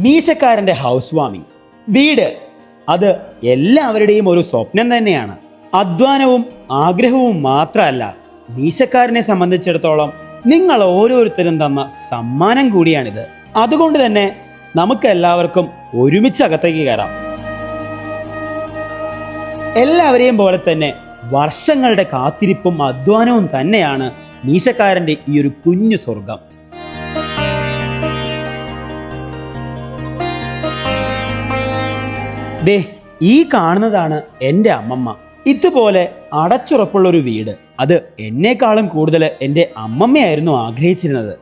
മീശക്കാരൻ്റെ house warming. വീട് അത് എല്ലാവരുടെയും ഒരു സ്വപ്നം തന്നെയാണ്. അധ്വാനവും ആഗ്രഹവും മാത്രമല്ല, മീശക്കാരനെ സംബന്ധിച്ചിടത്തോളം നിങ്ങൾ ഓരോരുത്തരും തന്ന സമ്മാനം കൂടിയാണിത്. അതുകൊണ്ട് തന്നെ നമുക്ക് എല്ലാവർക്കും ഒരുമിച്ച് അകത്തേക്ക് കയറാം. എല്ലാവരെയും പോലെ തന്നെ വർഷങ്ങളുടെ കാത്തിരിപ്പും അധ്വാനവും തന്നെയാണ് മീശക്കാരൻ്റെ ഈ ഒരു കുഞ്ഞു സ്വർഗം. ദേ, ഈ കാണുന്നതാണ് എൻ്റെ അമ്മമ്മ. ഇതുപോലെ അടച്ചുറപ്പുള്ളൊരു വീട് അത് എന്നെക്കാളും കൂടുതൽ എൻ്റെ അമ്മമ്മയായിരുന്നു ആഗ്രഹിച്ചിരുന്നത്.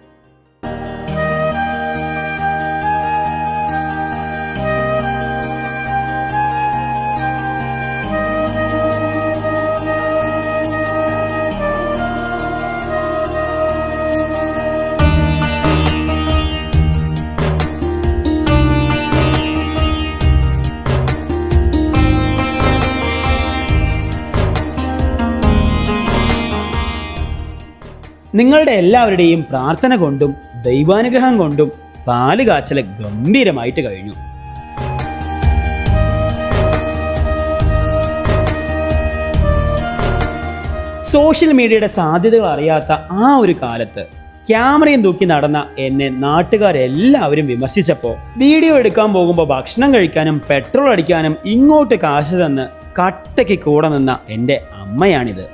നിങ്ങളുടെ എല്ലാവരുടെയും പ്രാർത്ഥന കൊണ്ടും ദൈവാനുഗ്രഹം കൊണ്ടും പാലുകാച്ചൽ ഗംഭീരമായിട്ട് കഴിഞ്ഞു. സോഷ്യൽ മീഡിയയുടെ സാധ്യതകൾ അറിയാത്ത ആ ഒരു കാലത്ത് ക്യാമറയും തൂക്കി നടന്ന എന്നെ നാട്ടുകാരെല്ലാവരും വിമർശിച്ചപ്പോൾ വീഡിയോ എടുക്കാൻ പോകുമ്പോൾ ഭക്ഷണം കഴിക്കാനും പെട്രോൾ അടിക്കാനും ഇങ്ങോട്ട് കാശ് തന്ന് കട്ടയ്ക്ക് കൂടെ നിന്ന എൻ്റെ അമ്മയാണിത്.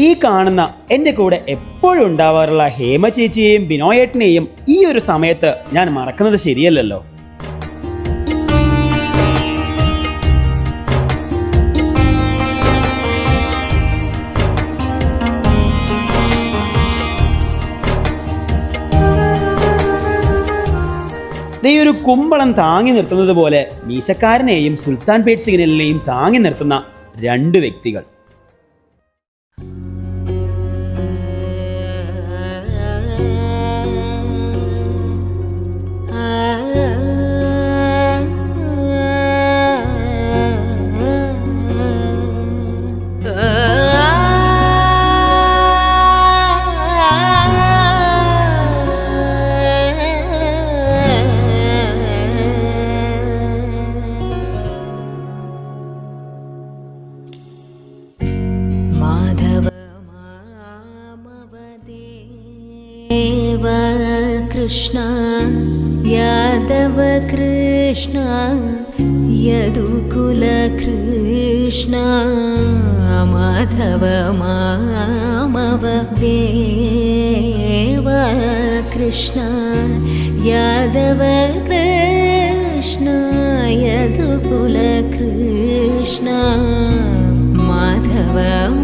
ഈ കാണുന്ന എൻ്റെ കൂടെ എപ്പോഴും ഉണ്ടാവാറുള്ള ഹേമ ചേച്ചിയെയും ബിനോയേട്ടനെയും ഈ ഒരു സമയത്ത് ഞാൻ മറക്കുന്നത് ശരിയല്ലല്ലോ. ഈ ഒരു കുമ്പളം താങ്ങി നിർത്തുന്നത് പോലെ മീശക്കാരനെയും സുൽത്താൻ പേട്ട് സിഗ്നലിനെയും താങ്ങി നിർത്തുന്ന രണ്ട് വ്യക്തികൾ. कृष्ण यादव कृष्ण यदुकुल कृष्ण माधव मामव देव कृष्ण यादव कृष्ण यदुकुल कृष्ण माधव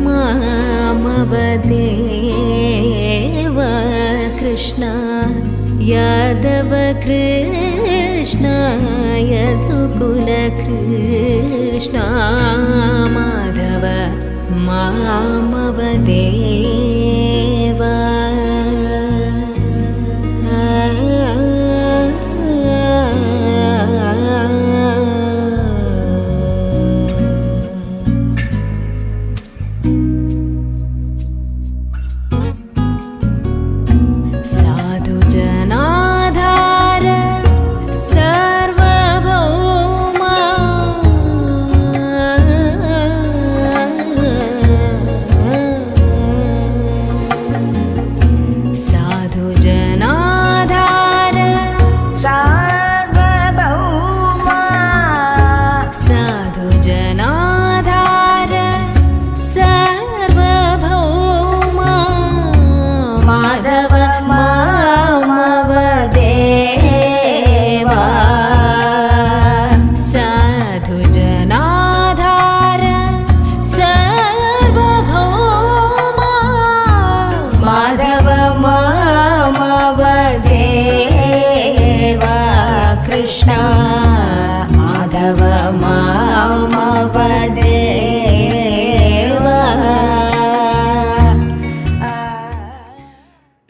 मामव देव कृष्ण यादव कृष्ण यदुकुल कृष्ण माधव मामव देव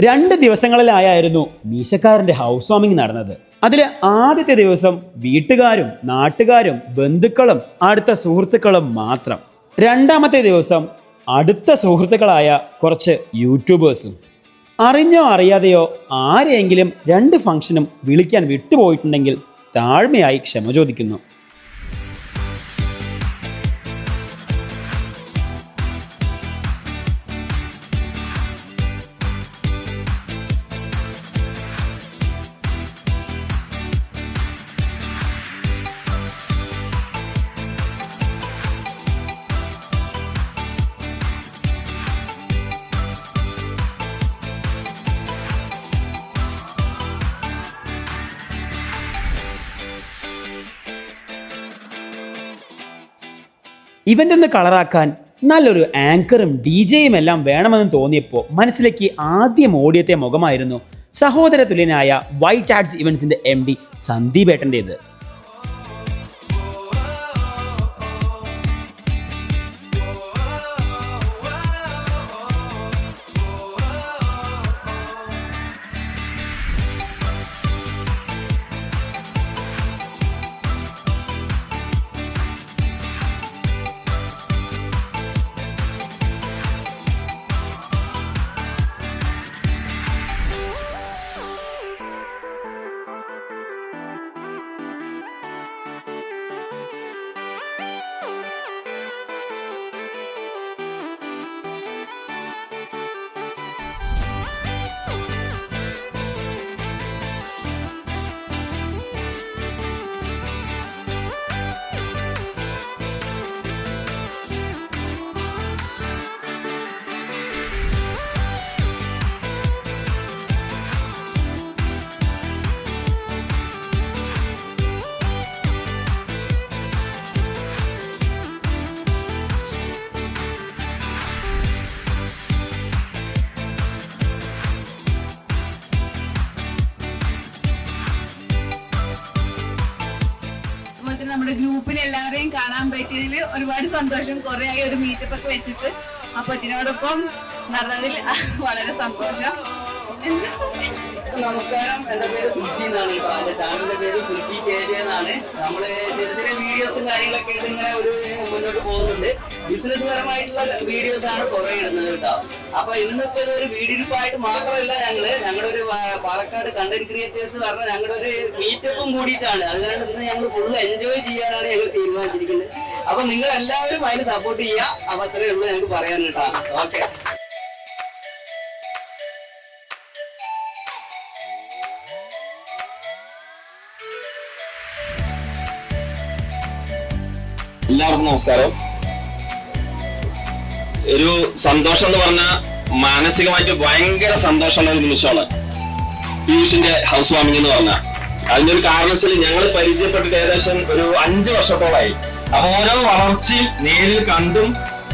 2 ദിവസങ്ങളിലായിരുന്നു മീശക്കാരൻ്റെ ഹൗസ് വാമിംഗ് നടന്നത്. അതിൽ ആദ്യത്തെ ദിവസം വീട്ടുകാരും നാട്ടുകാരും ബന്ധുക്കളും അടുത്ത സുഹൃത്തുക്കളും മാത്രം. 2ാമത്തെ ദിവസം അടുത്ത സുഹൃത്തുക്കളായ കുറച്ച് യൂട്യൂബേഴ്സും. അറിഞ്ഞോ അറിയാതെയോ ആരെയെങ്കിലും 2 ഫംഗ്ഷനും വിളിക്കാൻ വിട്ടുപോയിട്ടുണ്ടെങ്കിൽ താഴ്മയായി ക്ഷമ ചോദിക്കുന്നു. ഇവൻ്റ് ഒന്ന് കളറാക്കാൻ നല്ലൊരു ആങ്കറും DJയും എല്ലാം വേണമെന്ന് തോന്നിയപ്പോൾ മനസ്സിലേക്ക് ആദ്യം ഓടിയെത്തിയ മുഖമായിരുന്നു സഹോദര തുല്യനായ വൈറ്റ് ആർട്സ് ഇവൻസിൻ്റെ MD സന്ദീപ് ഏട്ടൻ്റേത്. നമ്മുടെ ഗ്രൂപ്പിൽ എല്ലാവരെയും കാണാൻ പറ്റിയതിൽ ഒരുപാട് സന്തോഷം. കുറെ ആയി ഒരു മീറ്റപ്പ് ഒക്കെ വെച്ചിട്ട്, അപ്പൊ ഇതിനോടൊപ്പം നടന്നതിൽ വളരെ സന്തോഷം. നമസ്കാരം, എന്റെ പേര് സുൽഫി എന്നാണ് കേട്ടോ. എന്റെ ചാനലിന്റെ പേര് സുൽഫി കേരിയ എന്നാണ്. നമ്മള് ചെറിയ ചെറിയ വീഡിയോസും കാര്യങ്ങളൊക്കെ ആയിട്ട് ഇങ്ങനെ ഒരു മുന്നോട്ട് പോകുന്നുണ്ട്. ബിസിനസ് പരമായിട്ടുള്ള വീഡിയോസ് ആണ് കുറെ ഇടുന്നത് കേട്ടോ. അപ്പൊ ഇന്നിപ്പോ ഇതൊരു വീഡിയോപ്പായിട്ട് മാത്രമല്ല, ഞങ്ങളുടെ ഒരു പാലക്കാട് കണ്ടന്റ് ക്രിയേറ്റേഴ്സ് പറഞ്ഞ ഞങ്ങളുടെ ഒരു മീറ്റപ്പും കൂടിയിട്ടാണ്. അതുകൊണ്ട് ഇന്ന് ഞങ്ങൾ ഫുള്ള് എൻജോയ് ചെയ്യാനാണ് ഞങ്ങൾ തീരുമാനിച്ചിരിക്കുന്നത്. അപ്പൊ നിങ്ങൾ എല്ലാവരും അതിന് സപ്പോർട്ട് ചെയ്യുക. അപ്പൊ അത്രയേ ഉള്ളൂ ഞങ്ങൾക്ക് പറയാൻ കേട്ടോ. ഓക്കെ. എല്ലാവർക്കും നമസ്കാരം. ഒരു സന്തോഷം എന്ന് പറഞ്ഞാൽ മാനസികമായിട്ട് ഭയങ്കര സന്തോഷമുള്ള ഒരു നിമിഷമാണ് പീയൂഷിന്റെ ഹൗസ് വാമിംഗ് എന്ന് പറഞ്ഞാൽ. അതിന്റെ ഒരു കാരണം വെച്ചാൽ ഞങ്ങൾ പരിചയപ്പെട്ടിട്ട് ഏകദേശം ഒരു 5 വർഷത്തോളമായി. അപ്പൊ ഓരോ വളർച്ചയും നേരിൽ കണ്ടും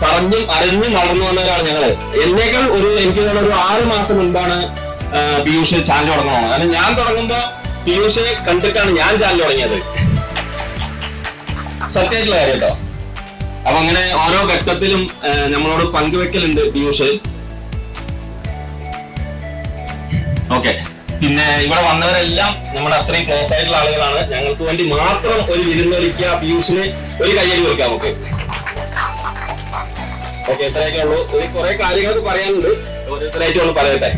പറഞ്ഞും അറിഞ്ഞും വളർന്നു വന്നവരാണ് ഞങ്ങള്. എന്നേക്കാൾ എനിക്ക് ഒരു 6 മാസം മുൻപാണ് പീയൂഷ് ചാനൽ തുടങ്ങണം. കാരണം ഞാൻ തുടങ്ങുമ്പോ പീയൂഷിനെ കണ്ടിട്ടാണ് ഞാൻ ചാനൽ തുടങ്ങിയത്. സത്യമായിട്ടുള്ള കാര്യം കേട്ടോ. അപ്പൊ അങ്ങനെ ഓരോ ഘട്ടത്തിലും നമ്മളോട് പങ്കുവെക്കലുണ്ട് പീയൂഷ്. ഓക്കെ. പിന്നെ ഇവിടെ വന്നവരെല്ലാം നമ്മുടെ അത്രയും ക്ലോസ് ആയിട്ടുള്ള ആളുകളാണ്. ഞങ്ങൾക്ക് വേണ്ടി മാത്രം ഒരു വിരുന്നൊരുക്കിയ പീയൂഷിന് ഒരു കയ്യടി കൊടുക്കാം നമുക്ക്. ഓക്കെ, ഇത്രയൊക്കെ ഉള്ളൂ. ഒരു കുറെ കാര്യങ്ങളൊക്കെ പറയാനുണ്ട്, ഓരോരുത്തരായിട്ട് പറയട്ടെ.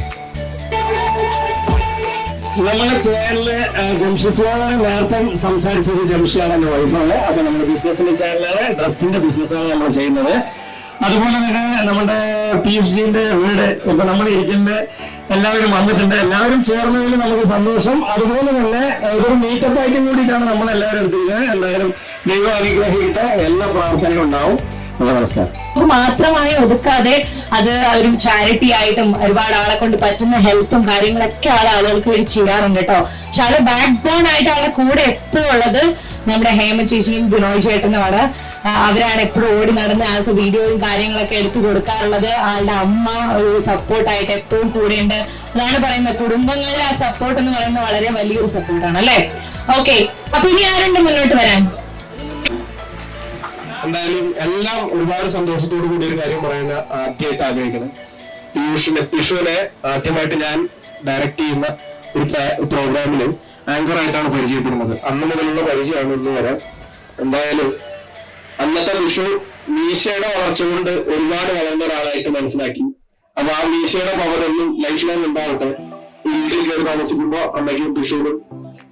നമ്മുടെ ചാനലില് ജംഷിസ്വാണ് നേരത്തെ സംസാരിച്ചത്. ജംഷിയാണ് എന്റെ വൈഫാണ്. അപ്പൊ നമ്മുടെ ബിസിനസിന്റെ ചാനലാണ്, ഡ്രസ്സിന്റെ ബിസിനസ്സാണ് നമ്മൾ ചെയ്യുന്നത്. അതുപോലെ തന്നെ നമ്മുടെ PFGന്റെ വീട് ഇപ്പൊ നമ്മൾ ഇരിക്കുന്ന എല്ലാവരും വന്നിട്ടുണ്ട്. എല്ലാവരും ചേർന്നതിൽ നമുക്ക് സന്തോഷം. അതുപോലെ തന്നെ ഒരു മീറ്റപ്പ് ആയിട്ട് കൂടിയിട്ടാണ് നമ്മൾ എല്ലാവരും എടുത്തിരിക്കുന്നത്. എല്ലാവരും ദൈവം അനുഗ്രഹിക്കട്ടെ. എല്ലാ പ്രാർത്ഥനയും ഉണ്ടാവും. നമസ്കാരം. മാത്രമായി ഒതുക്കാതെ അത് ഒരു ചാരിറ്റി ആയിട്ടും ഒരുപാട് ആളെ കൊണ്ട് പറ്റുന്ന ഹെൽപ്പും കാര്യങ്ങളൊക്കെ ആളുകൾക്ക് വേണ്ടി ചെയ്യാറുണ്ട് കേട്ടോ. പക്ഷെ ആളെ ബാക്ക് ബോൺ ആയിട്ട് ആളുടെ കൂടെ എപ്പോഴും ഉള്ളത് നമ്മുടെ ഹേമ ചേച്ചിയും ബിനോയ് ചേട്ടനുമാണ്. അവരാണ് എപ്പോഴും ഓടി നടന്ന് ആൾക്ക് വീഡിയോയും കാര്യങ്ങളൊക്കെ എടുത്തു കൊടുക്കാറുള്ളത്. ആളുടെ അമ്മ ഒരു സപ്പോർട്ടായിട്ട് എപ്പോഴും കൂടെയുണ്ട്. അതാണ് പറയുന്നത്, കുടുംബങ്ങളുടെ ആ സപ്പോർട്ട് എന്ന് പറയുന്നത് വളരെ വലിയൊരു സപ്പോർട്ടാണ് അല്ലേ. ഓക്കെ, അപ്പൊ ഇനി ആരുണ്ട് മുന്നോട്ട് വരാൻ? എന്തായാലും എല്ലാം ഒരുപാട് സന്തോഷത്തോടു കൂടി ഒരു കാര്യം പറയാൻ ആദ്യമായിട്ട് ആഗ്രഹിക്കണം. പിഷുവിനെ ആദ്യമായിട്ട് ഞാൻ ഡയറക്റ്റ് ചെയ്യുന്ന ഒരു പ്രോഗ്രാമിൽ ആങ്കറായിട്ടാണ് പരിചയപ്പെടുന്നത്. അന്ന് മുതലുള്ള പരിചയമാണ് ഇന്ന് വരെ. എന്തായാലും അന്നത്തെ പിഷു മീശയുടെ വളർച്ച കൊണ്ട് ഒരുപാട് വളർന്ന ഒരാളായിട്ട് മനസ്സിലാക്കി. അപ്പൊ ആ മീശയുടെ പവർ ഒന്നും ലൈഫ് ലോങ് ഉണ്ടാവട്ടെ. ഈ വീട്ടിൽ കയറി താമസിക്കുമ്പോ അമ്മയ്ക്കും പിഷുവിനും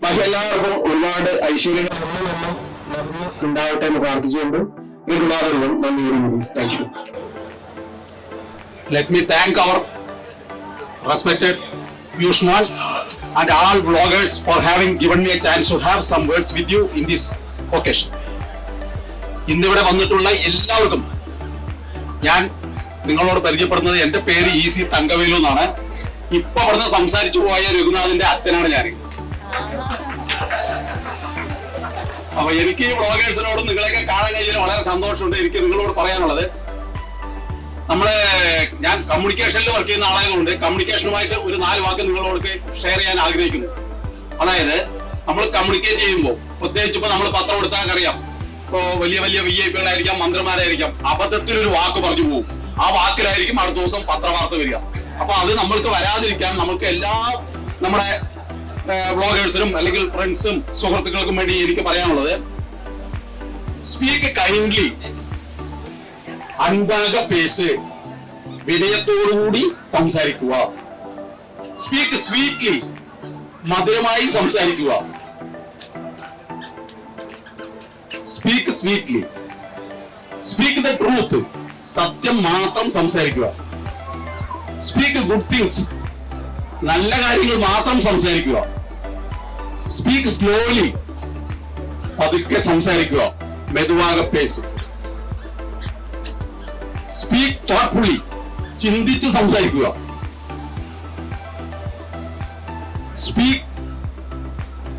ബാക്കി എല്ലാവർക്കും ഒരുപാട് ഐശ്വര്യം ഉണ്ടാവട്ടെ എന്ന് പ്രാർത്ഥിച്ചുകൊണ്ട് ഒരുപാട് നന്ദി. Thank you. Let me thank our respected Piyush Mal and all vloggers for having given me a chance to have some words with you in this occasion. ഇന്നിവിടെ വന്നിട്ടുള്ള എല്ലാവർക്കും ഞാൻ നിങ്ങളോട് പരിചയപ്പെടുന്നത്, എന്റെ പേര് EC തങ്കവേലു എന്നാണ്. ഇപ്പൊ അവിടുന്ന് സംസാരിച്ചു പോയ രഘുനാഥിന്റെ അച്ഛനാണ് ഞാൻ. അപ്പൊ എനിക്ക് ഈ വ്ളോഗേഴ്സിനോടും നിങ്ങളെയൊക്കെ കാണാൻ കഴിഞ്ഞാൽ വളരെ സന്തോഷമുണ്ട്. എനിക്ക് നിങ്ങളോട് പറയാനുള്ളത്, ഞാൻ കമ്മ്യൂണിക്കേഷനിൽ വർക്ക് ചെയ്യുന്ന ആളായതുകൊണ്ട് കമ്മ്യൂണിക്കേഷനുമായിട്ട് ഒരു 4 വാക്ക് നിങ്ങളോട് ഷെയർ ചെയ്യാൻ ആഗ്രഹിക്കുന്നു. അതായത് നമ്മൾ കമ്മ്യൂണിക്കേറ്റ് ചെയ്യുമ്പോൾ, പ്രത്യേകിച്ച് ഇപ്പൊ നമ്മൾ പത്രം എടുത്താൽ അറിയാം, ഇപ്പോ വലിയ വലിയ VIP-കളായിരിക്കാം, മന്ത്രിമാരായിരിക്കാം, അബദ്ധത്തിലൊരു വാക്ക് പറഞ്ഞു പോകും. ആ വാക്കിലായിരിക്കും അടുത്ത ദിവസം പത്രവാർത്ത വരിക. അപ്പൊ അത് നമ്മൾക്ക് വരാതിരിക്കാൻ നമ്മൾക്ക് എല്ലാ നമ്മുടെ വ്ളോഗേഴ്സിനും അല്ലെങ്കിൽ ഫ്രണ്ട്സും സുഹൃത്തുക്കൾക്കും വേണ്ടി എനിക്ക് പറയാനുള്ളത്, സ്പീക്ക് കൈൻഡ്ലി, അൻപാക പേസ്, വിനയത്തോടുകൂടി സംസാരിക്കുക. സ്പീക്ക് സ്വീറ്റ്ലി, മധുരമായി സംസാരിക്കുക. Speak sweetly. Speak the truth, സത്യം മാത്രം സംസാരിക്കുക. സ്പീക്ക് ഗുഡ് തിങ്സ്, നല്ല കാര്യങ്ങൾ മാത്രം സംസാരിക്കുക. സ്പീക്ക് സ്ലോലി, പതുക്കെ സംസാരിക്കുക, മെതുവാക പേസ്. സ്പീക്ക് തോട്ട്ഫുള്ളി, ചിന്തിച്ച് സംസാരിക്കുക. സ്പീക്ക്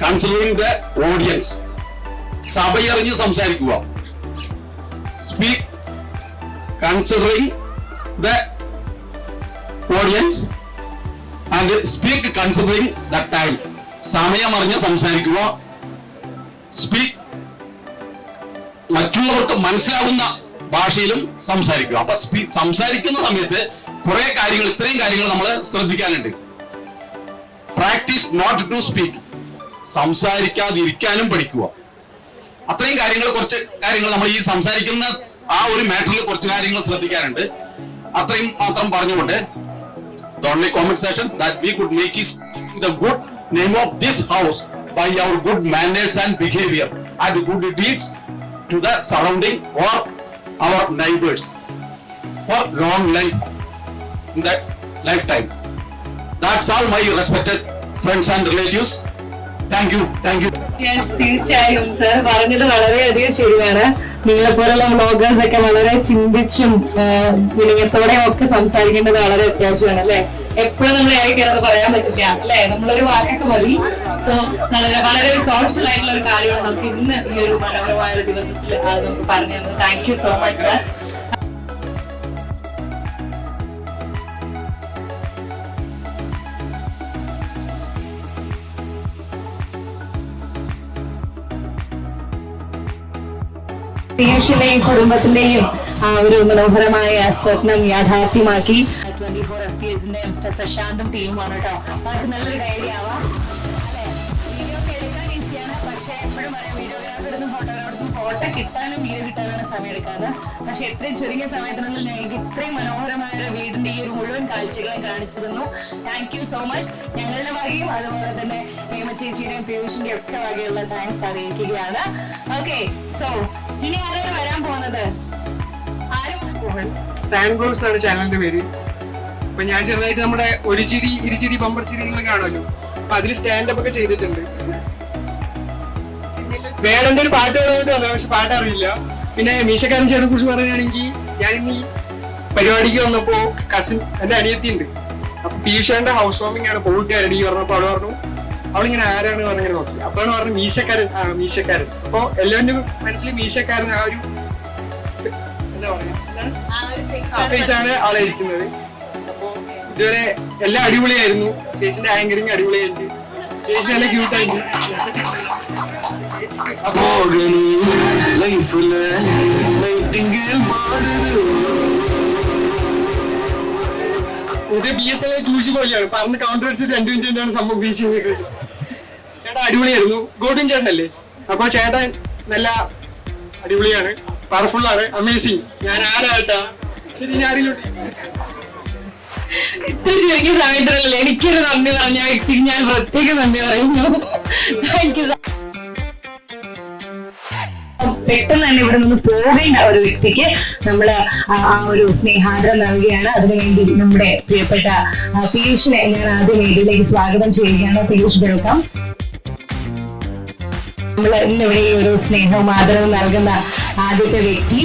കൺസിഡറിംഗ് ദ ഓഡിയൻസ്, സഭയറിഞ്ഞ് സംസാരിക്കുക. Speak considering the audience and speak considering the time, സമയം അറിഞ്ഞ് സംസാരിക്കുക. സ്പീക്ക് മറ്റുള്ളവർക്ക് മനസ്സിലാവുന്ന ഭാഷയിലും സംസാരിക്കുക. അപ്പൊ സംസാരിക്കുന്ന സമയത്ത് കുറെ കാര്യങ്ങൾ, ഇത്രയും കാര്യങ്ങൾ നമ്മൾ ശ്രദ്ധിക്കാനുണ്ട്. പ്രാക്ടീസ് നോട്ട് ടു സ്പീക്ക്, സംസാരിക്കാതിരിക്കാനും പഠിക്കുക. അത്രയും കാര്യങ്ങൾ, കുറച്ച് കാര്യങ്ങൾ നമ്മൾ ഈ സംസാരിക്കുന്ന ആ ഒരു മാറ്ററിൽ കുറച്ച് കാര്യങ്ങൾ ശ്രദ്ധിക്കാനുണ്ട്. അത്രയും മാത്രം പറഞ്ഞുകൊണ്ട്, the only compensation that we could make is the good name of this house by our good manners and behavior and good deeds to the surrounding or our neighbors for long life in that lifetime. That's all, my respected friends and relatives. Thank you. തീർച്ചയായും sir പറഞ്ഞത് വളരെയധികം ശരിയാണ്. നിങ്ങളെപ്പോലുള്ള vloggers ഒക്കെ വളരെ ചിന്തിച്ചും വിനയത്തോടെയും ഒക്കെ സംസാരിക്കേണ്ടത് വളരെ അത്യാവശ്യമാണ് അല്ലെ. എപ്പോഴും നമ്മൾ ആയിരിക്കുന്നത് പറയാൻ പറ്റില്ല അല്ലെ, നമ്മളൊരു വാക്കൊക്കെ മതി. സോ വളരെ തോട്ട്ഫുൾ ആയിട്ടുള്ള ഒരു കാര്യമാണ് നമുക്ക് ഇന്ന് ഈ ഒരു മനോഹരമായ ഒരു ദിവസത്തിൽ നമുക്ക് പറഞ്ഞു തന്നത്. Thank you so much sir. പീയൂഷിന്റെയും കുടുംബത്തിന്റെയും ആ ഒരു മനോഹരമായ സ്വപ്നം യാഥാർത്ഥ്യമാക്കി 24 FPSന്റെ മിസ്റ്റർ പ്രശാന്തും ടീമുമാണ് കേട്ടോ. അവർക്ക് നല്ലൊരു ഐഡിയ ആവാം അല്ലെ. വീഡിയോ ഒക്കെ എടുക്കാൻ ഈസിയാണ്, പക്ഷെ എപ്പോഴും പറയാം വീഡിയോഗ്രാഫറും ഫോട്ടോഗ്രാഫറും ഫോട്ടോ കിട്ടാനും വീഡിയോ കിട്ടാനാണ് സമയം എടുക്കാറ്. പക്ഷെ എത്രയും ചുരുങ്ങിയ സമയത്തിനുള്ളിൽ ഞങ്ങൾക്ക് ഇത്രയും മനോഹരമായ ഒരു വീടിന്റെ ഈ ഒരു മുഴുവൻ കാഴ്ചകളെ കാണിച്ചു തന്നു. Thank you so much. ഞങ്ങളുടെ വകയും അതുപോലെ തന്നെ ഹേമ ചേച്ചിയുടെയും പീയൂഷിന്റെയും ഒക്കെ വകയുള്ള താങ്ക്സ് അറിയിക്കുകയാണ്. ഓക്കെ, സോ ഇനി ആരാണ് വരാൻ പോകുന്നത്? സാൻഡ്രോസ് ആണ് ചാനലിന്റെ പേര്. അപ്പൊ ഞാൻ ചെറുതായിട്ട് നമ്മുടെ ഒരു ചിരി ഇരുചിരി ബമ്പർ ചിരികൾ കാണുമല്ലോ, അപ്പൊ അതിൽ സ്റ്റാൻഡപ്പ് ഒക്കെ ചെയ്തിട്ടുണ്ട്. വേണമെന്റെ ഒരു പാട്ട് വേണമെന്ന് പറഞ്ഞു, പക്ഷെ പാട്ട് അറിയില്ല. പിന്നെ മീശക്കാരൻ ചേട്ടനെ കുറിച്ച് പറയുകയാണെങ്കിൽ, ഞാനിന്ന് ഈ പരിപാടിക്ക് വന്നപ്പോ കസിൻ എന്റെ അനിയത്തി ഉണ്ട്. അപ്പൊ പീഷന്റെ ഹൗസ് വാമിംഗ് ആണ്, പോയിട്ടായിരുന്നു ഈ പറഞ്ഞപ്പോ അവള് പറഞ്ഞു, അവളിങ്ങനെ ആരാണ് പറഞ്ഞിങ്ങനെ നോക്കി. അപ്പോഴാണ് പറഞ്ഞു മീശക്കാരൻ. മീശക്കാരൻ. അപ്പൊ എല്ലാവരുടെയും മനസ്സിൽ മീശക്കാരൻ ആ ഒരു എന്താ പറയാ ഫേസാണ് ആളെ ഇരിക്കുന്നത്. അപ്പൊ ഇതുവരെ എല്ലാം അടിപൊളിയായിരുന്നു. ചേച്ചിന്റെ ആങ്കറിങ് അടിപൊളിയായിട്ട്, ചേച്ചി നല്ല ക്യൂട്ടായിട്ട്. ഇത് BSA ക്രൂശി പോലെയാണ് പറഞ്ഞ് കൗണ്ടർ അടിച്ചിട്ട് 2 മിനിറ്റാണ് സംഭവം ഫിനിഷ് ചെയ്തത്. ചേട്ടാ അടിപൊളിയായിരുന്നു. ഗോഡ്വിൻ ചേട്ടനല്ലേ? അപ്പൊ ചേട്ടൻ നല്ല അടിപൊളിയാണ്, പവർഫുൾ ആണ്, അമേസിങ്. ഞാൻ ആരാട്ടാ ശരി ഞാൻ അറിയില്ല. ഇത്ര ചുരുങ്ങിയ സമയത്തിലല്ലേ എനിക്കൊരു നന്ദി പറഞ്ഞ വ്യക്തിക്ക് ഞാൻ പ്രത്യേകം നന്ദി പറയുന്നു. Thank you. പെട്ടെന്ന് തന്നെ ഇവിടെ നിന്ന് പോകേണ്ട ഒരു വ്യക്തിക്ക് നമ്മൾ ആ ഒരു സ്നേഹാദരം നൽകുകയാണ്. അതിനുവേണ്ടി നമ്മുടെ പ്രിയപ്പെട്ട പീയൂഷിനെ ഞാൻ ആദ്യം വേദിയിലേക്ക് സ്വാഗതം ചെയ്യുകയാണ്. പീയൂഷ് വെൽക്കം. നമ്മൾ ഇന്നിവിടെ ഈ ഒരു സ്നേഹവും ആദരവും നൽകുന്ന ആദ്യത്തെ വ്യക്തി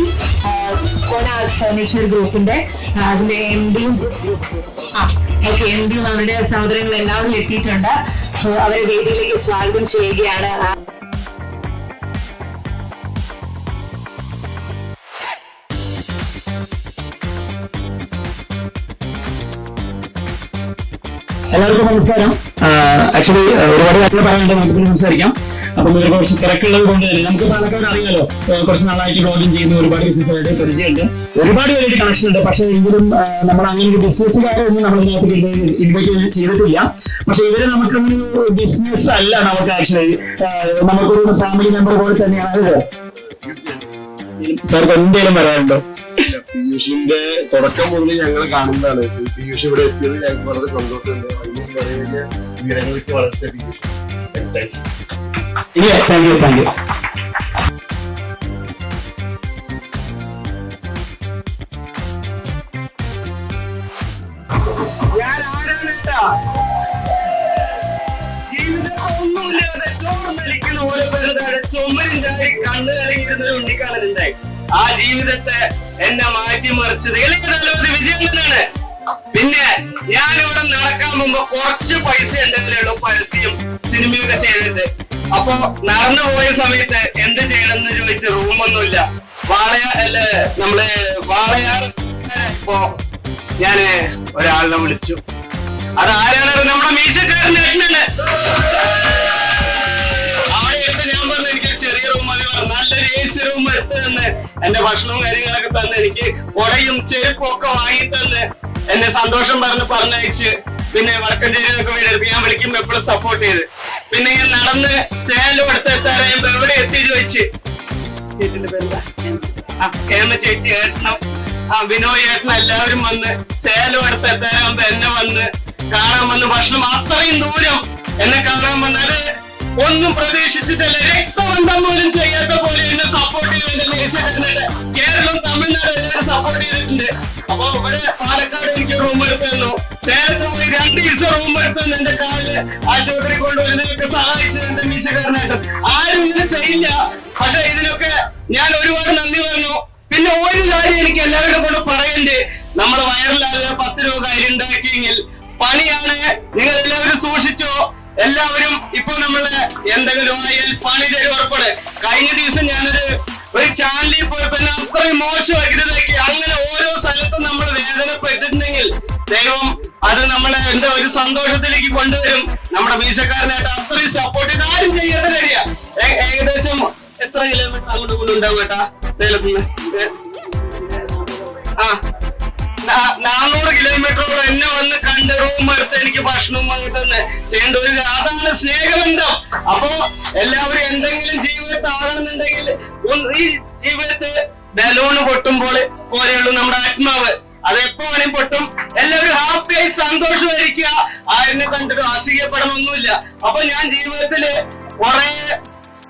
കോണാൾ ഫർണിച്ചർ ഗ്രൂപ്പിന്റെ അതിന്റെ MD-യും അവരുടെ സഹോദരങ്ങൾ എല്ലാവരും എത്തിയിട്ടുണ്ട്. അവരെ വേദിയിലേക്ക് സ്വാഗതം ചെയ്യുകയാണ്. എല്ലാവർക്കും നമസ്കാരം. ആക്ച്വലി ഒരുപാട് കാര്യങ്ങൾ പറയാനുണ്ട്, നമുക്ക് സംസാരിക്കാം. അപ്പം ഇവർ കുറച്ച് തിരക്കുള്ളത് കൊണ്ട് തന്നെ നമുക്ക് പാലക്കാട് അറിയാലോ, കുറച്ച് നാളായിട്ട് ബ്ലോഗിങ് ചെയ്യുന്ന ഒരുപാട് ബിസിനസ്സായിട്ട് പരിചയമുണ്ട്, ഒരുപാട് പേരായിട്ട് കണക്ഷൻ ഉണ്ട്. പക്ഷേ എങ്കിലും നമ്മൾ അങ്ങനെ ഒരു ബിസിനസ്സുകാരൊന്നും നമ്മൾ ഇതിനകത്ത് ഇൻവൈറ്റ് ചെയ്തിട്ടില്ല. പക്ഷെ ഇവര് നമുക്കങ്ങനെ ഒരു ബിസിനസ് അല്ല, നമുക്ക് ആക്ച്വലി നമുക്കൊരു ഫാമിലി മെമ്പർ പോലെ തന്നെയാണ് ഇത്. സാർക്ക് എന്തെങ്കിലും പറയാനുണ്ടോ? പീയൂഷിന്റെ തുടക്കം മുതൽ ഞങ്ങൾ കാണുന്നതാണ്. പീയൂഷ് ഇവിടെ എത്തിയത് ഞങ്ങൾക്ക് വളരെ സന്തോഷമുണ്ട്. അതിന് വളരെ വലിയ വിവരങ്ങൾക്ക് വളർച്ച പീയൂഷ്. Thank you. ഞാൻ ആരാണ് ഒന്നുമില്ലാതെ ചോർന്നലിക്കുന്ന പോലെ പെരുതാടെ ചുമരും ചാരി കണ്ണു കലങ്ങിയിരുന്ന ഒരു ഉണ്ണിക്കാണലുണ്ടായി. ആ ജീവിതത്തെ എന്നെ മാറ്റിമറിച്ചത് ഇളയ തലവതി വിജയനാണ്. പിന്നെ ഞാനിവിടെ നടക്കാൻ മുമ്പ് കുറച്ച് പൈസ ഉണ്ടെങ്കിലുള്ളൂ പരസ്യം സിനിമയൊക്കെ ചെയ്തിട്ട്. അപ്പൊ നടന്നു പോയ സമയത്ത് എന്ത് ചെയ്യണമെന്ന് ചോദിച്ച് റൂമൊന്നുമില്ല. നമ്മള് വാളയാർ ഇപ്പോ ഞാന് ഒരാളിനെ വിളിച്ചു. അതാരാണ്? നമ്മുടെ മീശക്കാരൻ ഏട്ടനാണ്. അവിടെ എടുത്ത് ഞാൻ പറഞ്ഞു എനിക്ക് ചെറിയ റൂം മതി, നല്ലൊരു AC റൂം എടുത്ത് തന്ന് എന്റെ ഭക്ഷണവും കാര്യങ്ങളൊക്കെ തന്ന് എനിക്ക് കൊടയും ചെരുപ്പും ഒക്കെ വാങ്ങി തന്ന് എന്നെ സന്തോഷം പറഞ്ഞയച്ച് പിന്നെ വടക്കഞ്ചേരിയൊക്കെ വീടെടുത്ത് ഞാൻ വിളിക്കുമ്പോ എപ്പോഴും സപ്പോർട്ട് ചെയ്ത്. പിന്നെ ഞാൻ നടന്ന് സേലം എടുത്തെത്താറായുമ്പോ എവിടെ എത്തി ചോദിച്ച് ചേച്ചിന്റെ പേരെന്താ? ചേച്ചി ഏട്ടനും വിനോയ് ഏട്ടനും എല്ലാവരും വന്ന് സേലം എടുത്തെത്താറാകുമ്പോ എന്നെ വന്ന് കാണാൻ വന്ന് ഭക്ഷണം അത്രയും ദൂരം എന്നെ കാണാൻ വന്നത് ഒന്നും പ്രതീക്ഷിച്ചിട്ടല്ല. രക്തബന്ധം പോലും ചെയ്യാത്ത പോലെ എന്നെ സപ്പോർട്ട് ചെയ്തിട്ട് കേരളം തമിഴ്നാട് എല്ലാവരും സപ്പോർട്ട് ചെയ്തിട്ടുണ്ട്. അപ്പൊ ഇവിടെ പാലക്കാട് എനിക്ക് റൂം എടുത്തു തന്നു. സേലത്ത് പോയി 2 ദിവസം റൂം എടുത്തു തന്നു. എന്റെ കാലില് ആശുപത്രി കൊണ്ടുവരുന്നതിനൊക്കെ സഹായിച്ചത് എന്റെ മീശക്കാരനായിട്ട്. ആരും ഇങ്ങനെ ചെയ്യില്ല. പക്ഷെ ഇതിനൊക്കെ ഞാൻ ഒരുപാട് നന്ദി പറഞ്ഞു. പിന്നെ ഒരു കാര്യം എനിക്ക് എല്ലാവരുടെ കൊണ്ട് പറയണ്ടേ, നമ്മൾ വയറിലാകുക 10 രൂപ കയ്യിലുണ്ടാക്കിയെങ്കിൽ പണിയാണ്. നിങ്ങൾ എല്ലാവരും സൂക്ഷിച്ചോ. എല്ലാവരും ഇപ്പൊ നമ്മള് എന്തെങ്കിലും ആയാൽ പണി തരും ഉറപ്പാണ്. കഴിഞ്ഞ ദിവസം ഞാനൊരു ചാനലിൽ പോയപ്പോ എന്നെ അത്രയും മോശമാക്കി. അങ്ങനെ ഓരോ സ്ഥലത്തും നമ്മൾ വേദനപ്പെട്ടിട്ടുണ്ടെങ്കിൽ ദൈവം അത് നമ്മളെ ഒരു സന്തോഷത്തിലേക്ക് കൊണ്ടുവരും. നമ്മുടെ മീശക്കാരനായിട്ട് അത്രയും സപ്പോർട്ട് ചെയ്ത് ആരും ചെയ്യാത്ത കാര്യ. ഏകദേശം എത്ര കിലോമീറ്റർ അങ്ങോട്ടും ഇങ്ങോട്ടും ഉണ്ടാവും കേട്ടാ സേലത്തുനിന്ന്? 400 കിലോമീറ്ററോളം എന്നെ വന്ന് കണ്ട് റൂം എടുത്ത് എനിക്ക് ഭക്ഷണവും വാങ്ങി തന്നെ ചെയ്യേണ്ട ഒരു അതാണ് സ്നേഹബന്ധം. അപ്പോ എല്ലാവരും എന്തെങ്കിലും ജീവിതത്തിൽ ആകണമെന്നുണ്ടെങ്കിൽ ഈ ജീവിതത്തിൽ ബലൂണ് പൊട്ടുമ്പോൾ പോലെയുള്ളൂ നമ്മുടെ ആത്മാവ്. അത് എപ്പോ വേണേലും പൊട്ടും. എല്ലാവരും ഹാപ്പിയായി സന്തോഷമായിരിക്കുക. ആരിനെ കണ്ടിട്ട് അസുഖപ്പെടണമൊന്നുമില്ല. അപ്പൊ ഞാൻ ജീവിതത്തില് കുറെ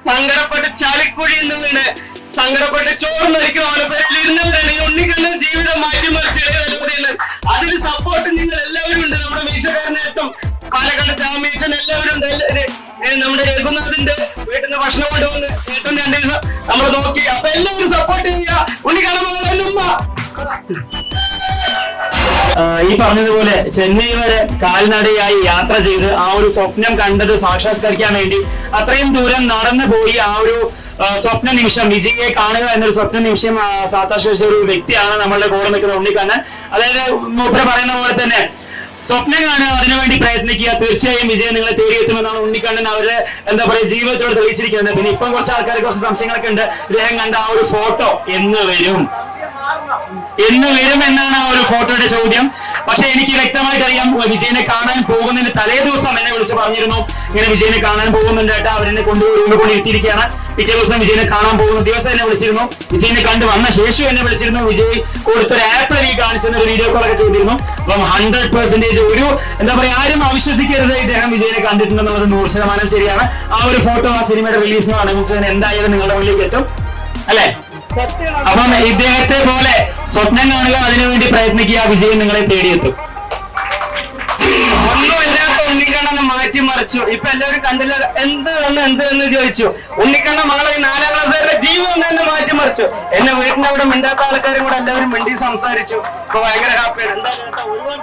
സങ്കടപ്പെട്ട് ചളിക്കുഴി എന്ന് വീണ് സങ്കടപ്പെട്ട് ചോർന്നൊരിക്കും അവരെ പേരിൽ ഇരുന്നവരാണ് ഈ ഉണ്ണിക്കണ്ണൻ ജീവിതം മാറ്റിമറിച്ചിടുന്നത്. അതിന് സപ്പോർട്ട് നിങ്ങൾ എല്ലാവരും ഉണ്ട്. നമ്മുടെ മീശക്കാരനേറ്റം പാലക്കാട് ചാമീച്ചൻ എല്ലാവരും ഉണ്ട്. നമ്മുടെ രഘുനാഥിന്റെ വീട്ടിൽ നിന്ന് ഭക്ഷണം കൊണ്ടുവന്ന് ഏറ്റവും 2 ദിവസം നമ്മൾ നോക്കി. അപ്പൊ എല്ലാവരും സപ്പോർട്ട് ചെയ്യുക. ഉണ്ണിക്കണ്ണൻ ഈ പറഞ്ഞതുപോലെ ചെന്നൈ വരെ കാൽനടയായി യാത്ര ചെയ്ത് ആ ഒരു സ്വപ്നം കണ്ടത് സാക്ഷാത്കരിക്കാൻ വേണ്ടി അത്രയും ദൂരം നടന്നു പോയി ആ ഒരു സ്വപ്ന നിമിഷം വിജയെ കാണുക എന്നൊരു സ്വപ്ന നിമിഷം സാക്ഷാത്കരിച്ച ഒരു വ്യക്തിയാണ് നമ്മളുടെ കൂടെ നിൽക്കുന്ന ഉണ്ണിക്കണ്ണൻ. അതായത് മൂപ്പര് പറയുന്ന പോലെ തന്നെ സ്വപ്നം കാണുക, അതിനുവേണ്ടി പ്രയത്നിക്കുക, തീർച്ചയായും വിജയം നിങ്ങളെ തേടിയെത്തുമെന്നാണ് ഉണ്ണിക്കണ്ണൻ അവരുടെ ജീവിതത്തോട് തെളിയിച്ചിരിക്കുന്നത്. പിന്നെ ഇപ്പം കുറച്ച് ആൾക്കാർക്ക് കുറച്ച് സംശയങ്ങളൊക്കെ ഉണ്ട്. ഇദ്ദേഹം കണ്ട ആ ഒരു ഫോട്ടോ എന്ന് വരും എന്നാണ് ആ ഒരു ഫോട്ടോയുടെ ചോദ്യം. പക്ഷെ എനിക്ക് വ്യക്തമായിട്ട് അറിയാം വിജയനെ കാണാൻ പോകുന്നതിന് തലേ ദിവസം എന്നെ വിളിച്ച് പറഞ്ഞിരുന്നു ഇങ്ങനെ വിജയനെ കാണാൻ പോകുന്നുണ്ട് കേട്ടോ, അവരെന്നെ റൂമിൽ കൊണ്ട് ഇരുത്തിയിരിക്കുകയാണ്. പിറ്റേ ദിവസം വിജയനെ കാണാൻ പോകുന്ന ദിവസം എന്നെ വിളിച്ചിരുന്നു. വിജയനെ കണ്ടു വന്ന ശേഷം എന്നെ വിളിച്ചിരുന്നു. വിജയ് കൊടുത്തൊരു ആപ്പ് നീ കാണിച്ചെന്ന ഒരു വീഡിയോ കോളൊക്കെ ചെയ്തിരുന്നു. അപ്പം 100% ഒരു എന്താ പറയാ, ആരും അവിശ്വസിക്കരുത് ഇദ്ദേഹം വിജയനെ കണ്ടിട്ടുണ്ടെന്നുള്ളത് 100% ശരിയാണ്. ആ ഒരു ഫോട്ടോ ആ സിനിമയുടെ റിലീസിനോ ആണെങ്കിൽ എന്തായാലും നിങ്ങളുടെ മുന്നിലേക്ക് എത്തും അല്ലെ? അപ്പം ഇദ്ദേഹത്തെ പോലെ സ്വപ്നം കാണുക, അതിനുവേണ്ടി പ്രയത്നിക്കുക, വിജയൻ നിങ്ങളെ തേടിയെത്തും. ഒന്നുമില്ലാത്ത ഉണ്ണിക്കണ്ണനെ മാറ്റിമറിച്ചു. ഇപ്പൊ എല്ലാവരും കണ്ടില്ല, എന്തെന്ന് ചോദിച്ചു. ഉണ്ണിക്കണ്ണ മകളെ 4ാം ക്ലാസ്സുകാരുടെ ജീവിതം തന്നെ മാറ്റിമറിച്ചു. എന്നെ വീട്ടിന്റെ അവിടെ മിണ്ടാത്ത ആൾക്കാരും കൂടെ എല്ലാവരും മിണ്ടി സംസാരിച്ചു. ഇപ്പൊ ഭയങ്കര ഹാപ്പിയാണ്. എന്താ ഒരുപാട്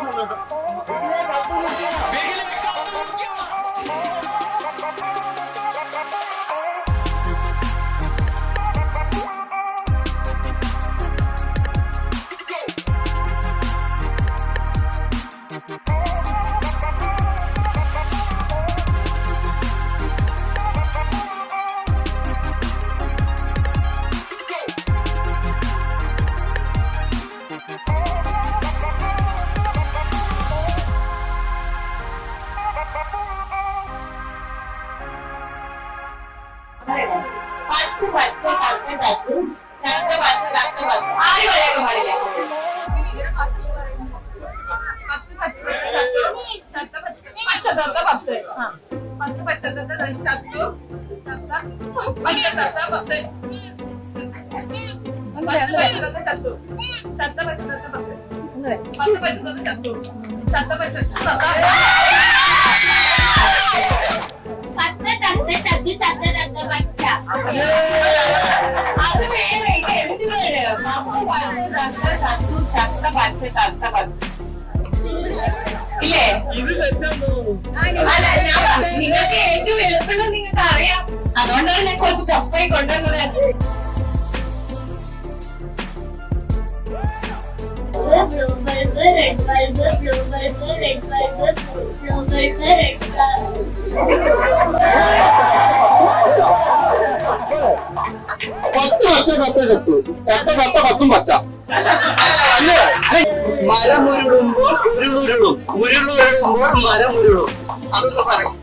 ഇല്ലേ? നിങ്ങൾക്ക് ഏറ്റവും എളുപ്പമുള്ള നിങ്ങൾക്ക് അറിയാം, അതുകൊണ്ടാണ് ഞാൻ കുറച്ച് ടഫായി കൊണ്ടുവന്നത്. blue bulb, red bulb, blue bulb, red bulb, blue bulb, red bulb. പത്ത് പച്ച കത്ത ചത്തു, ചത്ത കത്ത പത്തും പച്ച. മരമുരുളുമ്പോൾ ഉരുളുരുളും, ഉരുളുരുളുമ്പോൾ മരമുരുളും. അതൊക്കെ പറയും.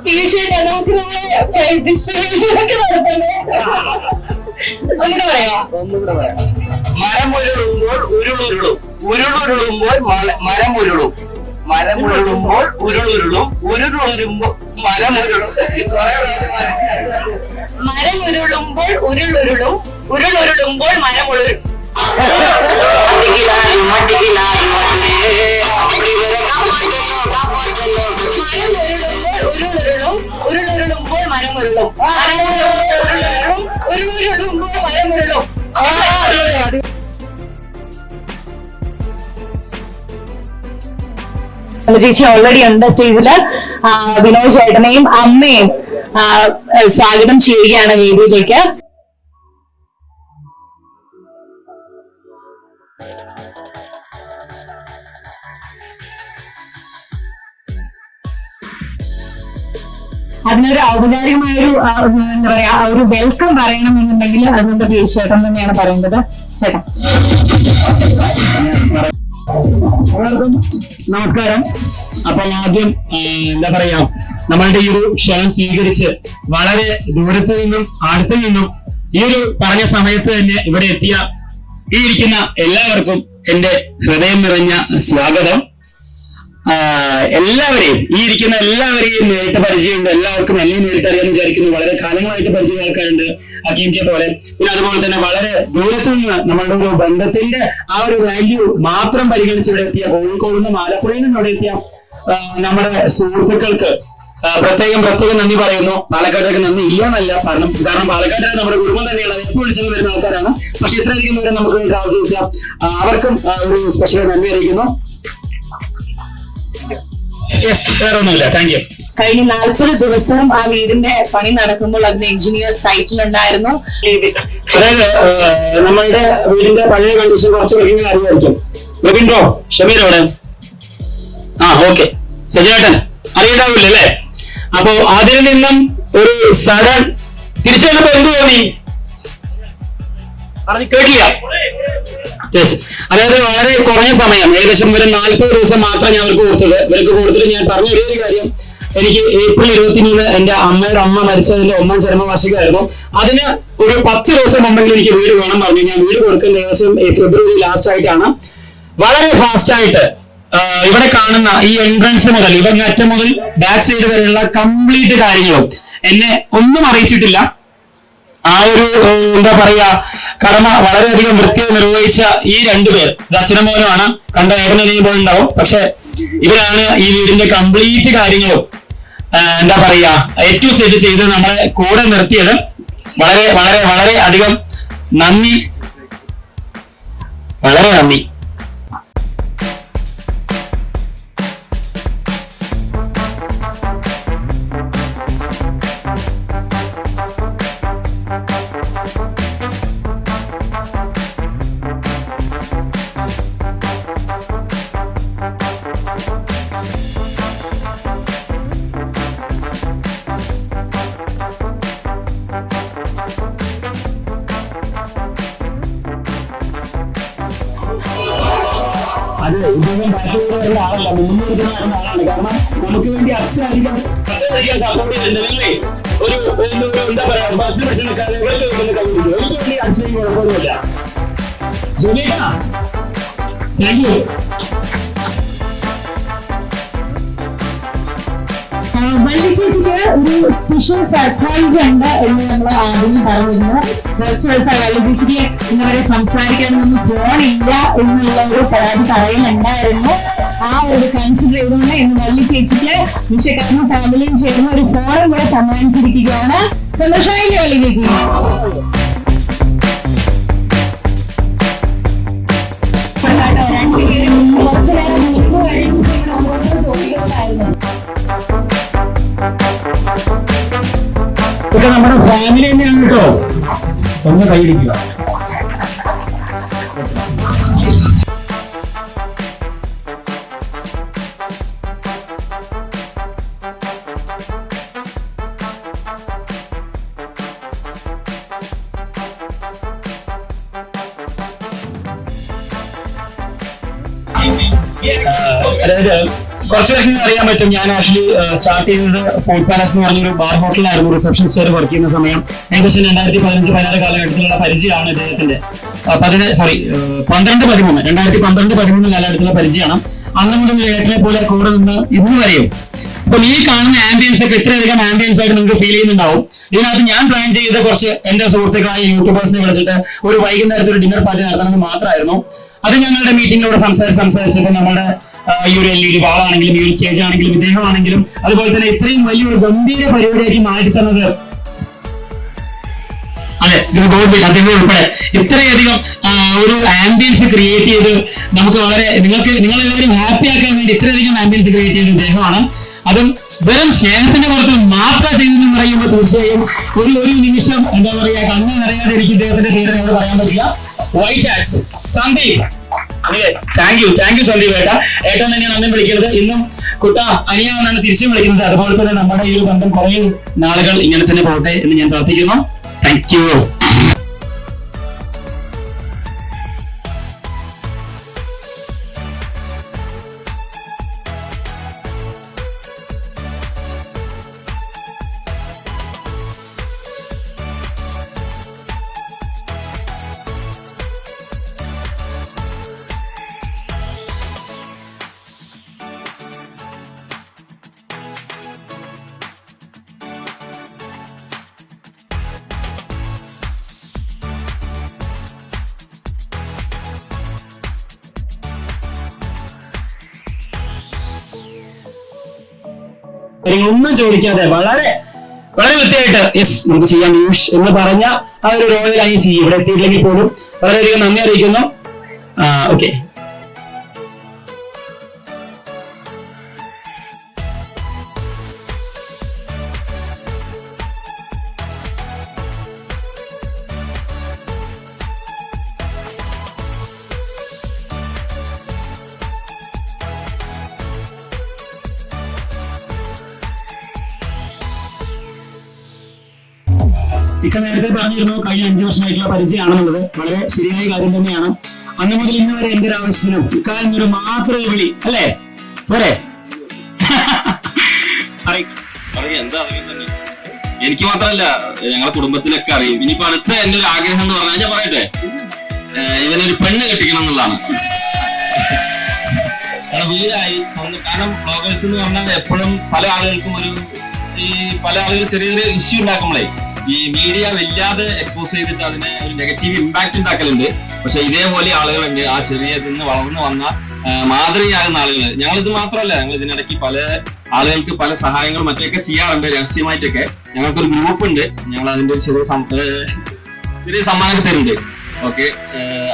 തീർച്ചയായിട്ടും നമുക്ക് നമ്മളെ ഡിസ്ട്രിബ്യൂഷൻ ഒക്കെ നടത്തണ്ടേ? ഒന്നുകൂടെ പറയാം. മരമുരുളുമ്പോൾ ഉരുളുരുളും, ഉരുളുരുളുമ്പോൾ മരമുരുളും, മരമുരുളുമ്പോൾ ഉരുളുരുളും, ഉരുളുരുളുമ്പോൾ മരമുരുളും. മരമുരുളുമ്പോൾ ഉരുളുരുളും, ഉരുളുരുളുമ്പോൾ മരമുരുളും. ഉരുളുരുളുമ്പോൾ മരമുരുളും, ഉരുളുരുളുമ്പോൾ മരമുരുളും. ചേച്ചി ഓൾറെഡി ഉണ്ട് സ്റ്റേജില്. വിനോദ് ചേട്ടനെയും അമ്മയും സ്വാഗതം ചെയ്യുകയാണ് വേദിയിലേക്ക്. അതിനൊരു ഔപചാരികമായൊരു എന്താ പറയാ ഒരു വെൽക്കം പറയണമെന്നുണ്ടെങ്കിൽ അതുകൊണ്ട് ചേട്ടൻ തന്നെയാണ് പറയേണ്ടത്. ചേട്ടാ നമസ്കാരം. അപ്പൊ ആദ്യം എന്താ പറയാ, നമ്മളുടെ ഈ ഒരു ക്ഷണം സ്വീകരിച്ച് വളരെ ദൂരത്ത് നിന്നും അടുത്തു നിന്നും ഈ ഒരു പറഞ്ഞ സമയത്ത് തന്നെ ഇവിടെ എത്തിയ ഈ ഇരിക്കുന്ന എല്ലാവർക്കും എന്റെ ഹൃദയം നിറഞ്ഞ സ്വാഗതം. എല്ലാവരെയും ഈ ഇരിക്കുന്ന എല്ലാവരെയും നേരിട്ട് പരിചയമുണ്ട്. എല്ലാവർക്കും എന്നെ നേരിട്ട് അറിയാമെന്ന് വിചാരിക്കുന്നു. വളരെ കാലങ്ങളായിട്ട് പരിചയം ആൾക്കാരുണ്ട് അക്കീംക്കെ പോലെ. പിന്നെ അതുപോലെ തന്നെ വളരെ ദൂരത്തു നിന്ന് നമ്മളുടെ ഒരു ബന്ധത്തിന്റെ ആ ഒരു വാല്യൂ മാത്രം പരിഗണിച്ച് ഇവിടെ എത്തിയ, കോഴിക്കോട് നിന്നും ആലപ്പുഴയിൽ നിന്നും ഇവിടെ എത്തിയ നമ്മുടെ സുഹൃത്തുക്കൾക്ക് പ്രത്യേകം നന്ദി പറയുന്നു. പാലക്കാട്ടേക്ക് നന്ദി ഇല്ലെന്നല്ല, കാരണം പാലക്കാട്ടിലെ നമ്മുടെ കുടുംബം തന്നെയാണ്. എപ്പോൾ വിളിച്ചത് വരുന്ന ആൾക്കാരാണ്. പക്ഷെ ഇത്രയധികം ദൂരം നമുക്ക് ട്രാവൽ ചെയ്യില്ല. അവർക്കും ഒരു സ്പെഷ്യൽ നന്ദി അറിയിക്കുന്നു. വേറെ ഒന്നുമില്ല. Thank you. കഴിഞ്ഞ 40 ദിവസവും ആ വീടിന്റെ പണി നടക്കുമ്പോൾ അതിന് എഞ്ചിനീയർ സൈറ്റിലുണ്ടായിരുന്നു. അതായത് നമ്മളുടെ വീടിന്റെ പഴയ കണ്ടീഷൻ കുറച്ച് കഴിഞ്ഞ അറിയായിരിക്കും. റബിൻഡോ ഷമീറോടെ ഓക്കെ സജേട്ടൻ അറിയണ്ടാവില്ല അല്ലേ? അപ്പോ അതിൽ നിന്നും ഒരു സഡൻ തിരിച്ചു വന്നപ്പോ എന്ത് തോന്നി? പറഞ്ഞു കേട്ടില്ല. അതായത് വളരെ കുറഞ്ഞ സമയം, ഏകദേശം ഒരു 40 ദിവസം മാത്രം ഞാൻ അവർക്ക് കൊടുത്തിട്ട് ഞാൻ പറഞ്ഞ ഒരേ ഒരു കാര്യം, എനിക്ക് ഏപ്രിൽ 23 എന്റെ അമ്മയുടെ അമ്മ മരിച്ചതിന്റെ 1ാം ചരമവാർഷികമായിരുന്നു. അതിന് ഒരു 10 ദിവസം മുമ്പെങ്കിലും എനിക്ക് വീട് വേണം പറഞ്ഞു. ഞാൻ വീട് കൊടുക്കുന്ന ഏകദേശം ഫെബ്രുവരി ലാസ്റ്റ് ആയിട്ടാണ്. വളരെ ഫാസ്റ്റ് ആയിട്ട് ഇവിടെ കാണുന്ന ഈ എൻട്രൻസ് മുതൽ ഇവങ്ങ അറ്റം മുതൽ ബാക്ക് സൈഡ് വരെയുള്ള കംപ്ലീറ്റ് കാര്യങ്ങളും എന്നെ ഒന്നും അറിയിച്ചിട്ടില്ല. ആ ഒരു എന്താ പറയാ കടമ വളരെയധികം വൃത്തിയായി നിർവഹിച്ച ഈ 2 പേർ അച്ഛനും മോനുമാണ്. കണ്ട ഏട്ടനെയും പോലുണ്ടാവും. പക്ഷെ ഇവരാണ് ഈ വീടിന്റെ കംപ്ലീറ്റ് കാര്യങ്ങളും എന്താ പറയാ ഏറ്റവും സെറ്റ് ചെയ്ത് നമ്മളെ കൂടെ നിർത്തിയത്. വളരെ വളരെ വളരെ അധികം നന്ദി, വളരെ നന്ദി. അത് ഇതൊന്നും ബാക്കിയുള്ള ആളല്ല, മുന്നിരിക്കുന്ന ആളാണ്. കാരണം നമുക്ക് വേണ്ടി അത്രയധികം സപ്പോർട്ട് ചെയ്യുന്നുണ്ട്. ഒരു എന്താ പറയാ ബസ്സിൽ വെച്ച് നിൽക്കാതെ കൈപിടിക്കും. എനിക്ക് വേണ്ടി അച്ഛനും കുഴപ്പമൊന്നുമില്ല. ജോലിയാ താങ്ക് യു. വള്ളി ചേച്ചിക്ക് ഒരു സ്പെഷ്യൽ സർപ്രൈസ് ഉണ്ട് എന്ന് നമ്മൾ ആദ്യം പറഞ്ഞിരുന്നു. കുറച്ച് ദിവസമായി വള്ളി ചേച്ചിക്ക് ഇന്നവരെ സംസാരിക്കാനൊന്നും ഫോണില്ല എന്നുള്ള ഒരു പരാതി പറയുന്നുണ്ടായിരുന്നു. ആ ഒരു കൺസിഡർ ചെയ്തുകൊണ്ട് ഇന്ന് വള്ളി ചേച്ചിക്ക് നിശക്കാരനും ഫാമിലിയും ചേർന്ന് ഒരു ഫോണും കൂടെ സമ്മാനിച്ചിരിക്കുകയാണ്. സന്തോഷമായില്ലേ വള്ളി ചേച്ചി? ഇതൊക്കെ നമ്മുടെ ഫാമിലി തന്നെയാണ് കേട്ടോ. ഒന്ന് കൈയിടിക്കുക. അതായത് കുറച്ച് പേർക്ക് അറിയാൻ പറ്റും, ഞാൻ ആക്ച്വലി സ്റ്റാർട്ട് ചെയ്തത് ഫുഡ് പാലസ് എന്ന് പറഞ്ഞൊരു ബാർ ഹോട്ടലിലായിരുന്നു റിസപ്ഷനിസ്റ്റ് വർക്ക് ചെയ്യുന്ന സമയം. ഏകദേശം 2015-16 കാലഘട്ടത്തിലുള്ള പരിചയമാണ് ഇദ്ദേഹത്തിന്റെ. 2012-13 കാലഘട്ടത്തിലുള്ള പരിചയമാണ്. അന്ന് മുതൽ ഏട്ടനെ പോലെ കൂടെ നിന്ന് ഇന്ന് വരെയും. അപ്പം ഈ കാണുന്ന ആംബിയൻസ് ഒക്കെ ഇത്രയധികം ആംബിയൻസ് ആയിട്ട് നിങ്ങൾക്ക് ഫീൽ ചെയ്യുന്നുണ്ടാവും. ഇതിനകത്ത് ഞാൻ പ്ലാൻ ചെയ്ത കുറച്ച് എന്റെ സുഹൃത്തുക്കളായ യൂട്യൂബേഴ്സിനെ വിളിച്ചിട്ട് ഒരു വൈകുന്നേരത്തെ ഒരു ഡിന്നർ പാർട്ടി നടത്തണമെന്ന് മാത്രമായിരുന്നു. അത് ഞങ്ങളുടെ മീറ്റിംഗിലൂടെ സംസാരിച്ചപ്പോൾ നമ്മുടെ ഈ ഒരു LED വാളാണെങ്കിലും ഈ ഒരു സ്റ്റേജ് ആണെങ്കിലും ഇദ്ദേഹമാണെങ്കിലും അതുപോലെ തന്നെ ഇത്രയും വലിയൊരു ഗംഭീര പരിപാടിയാക്കി മാറ്റി തന്നത്, അതെ അദ്ദേഹം ഉൾപ്പെടെ ഇത്രയധികം ഒരു ആംബിയൻസ് ക്രിയേറ്റ് ചെയ്ത് നമുക്ക് വളരെ നിങ്ങളെല്ലാവരും ഹാപ്പി ആക്കാൻ വേണ്ടി ഇത്രയധികം ആംബിയൻസ് ക്രിയേറ്റ് ചെയ്ത ഇദ്ദേഹമാണ്. അതും വെറും സ്നേഹത്തിന്റെ പുറത്ത് മാത്രം ചെയ്തെന്ന് പറയുമ്പോൾ തീർച്ചയായും ഒരു നിമിഷം എന്താ പറയാ കണ്ണ് നിറയാതെ എനിക്ക് ഇദ്ദേഹത്തിന്റെ പേര് എന്നോട് പറയാൻ പറ്റില്ല. White axe Sandeep. Thank you Sandeep ഏട്ടാ. ഏട്ടൻ തന്നെയാണ് അന്നും വിളിക്കുന്നത്. ഇന്നും കുട്ട അനിയാണെന്നാണ് തിരിച്ചും വിളിക്കുന്നത്. അതുപോലെ തന്നെ നമ്മുടെ ഈ ഒരു ബന്ധം കുറെ നാളുകൾ ഇങ്ങനെ തന്നെ പോട്ടെ എന്ന് ഞാൻ പ്രാർത്ഥിക്കുന്നു. Thank you. ഒന്നും ചോദിക്കാതെ വളരെ വളരെ വൃത്തിയായിട്ട് യെസ് നമുക്ക് ചെയ്യാം എന്ന് പറഞ്ഞ ആ ഒരു റോയലായി ചെയ്യും. ഇവിടെ എത്തിയില്ലെങ്കിൽ പോലും വളരെയധികം നന്ദി അറിയിക്കുന്നു. ഓക്കെ, ഇക്ക നേരത്തെ പറഞ്ഞിരുന്നു കഴിഞ്ഞ 5 വർഷമായിട്ടുള്ള പരിചയമാണെന്നുള്ളത് വളരെ ശരിയായ കാര്യം തന്നെയാണ്. അന്ന് മുതൽ ഇന്ന് വരെ എന്റെ ഒരു ആവശ്യത്തിനും ഇക്കാലൊരു മാത്രമേ വിളി അല്ലേ പോരെ? എന്താ അറിയുന്നത്? എനിക്ക് മാത്രമല്ല ഞങ്ങളെ കുടുംബത്തിലൊക്കെ അറിയും. ഇനിയിപ്പോ അടുത്ത എന്റെ ഒരു ആഗ്രഹം എന്ന് പറഞ്ഞാൽ ഞാൻ പറയട്ടെ, ഇവനൊരു പെണ്ണ് കെട്ടിക്കണം എന്നുള്ളതാണ്. കാരണം വീടായി സ്വന്തം. കാരണം ബ്ലോഗേഴ്സ് എന്ന് പറഞ്ഞാൽ എപ്പോഴും പല ആളുകൾക്കും പല ആളുകൾ ചെറിയ ചെറിയ ഇഷ്യൂ ഉണ്ടാക്കുമ്പോഴേ ഈ മീഡിയ വല്ലാതെ എക്സ്പോസ് ചെയ്തിട്ട് അതിനെ ഒരു നെഗറ്റീവ് ഇമ്പാക്ട് ഉണ്ടാക്കലുണ്ട്. പക്ഷെ ഇതേപോലെ ആളുകളുണ്ട് ആ ചെറിയതിൽ നിന്ന് വളർന്നു വന്ന മാതൃകയാകുന്ന ആളുകൾ. ഞങ്ങളിത് മാത്രമല്ല, ഞങ്ങൾ ഇതിനിടയ്ക്ക് പല ആളുകൾക്ക് പല സഹായങ്ങളും മറ്റൊക്കെ ചെയ്യാറുണ്ട് രഹസ്യമായിട്ടൊക്കെ. ഞങ്ങൾക്കൊരു ഗ്രൂപ്പ് ഉണ്ട്, ഞങ്ങൾ അതിന്റെ ചെറിയ സമ്മാനമൊക്കെ തരുന്നുണ്ട്. ഓക്കെ,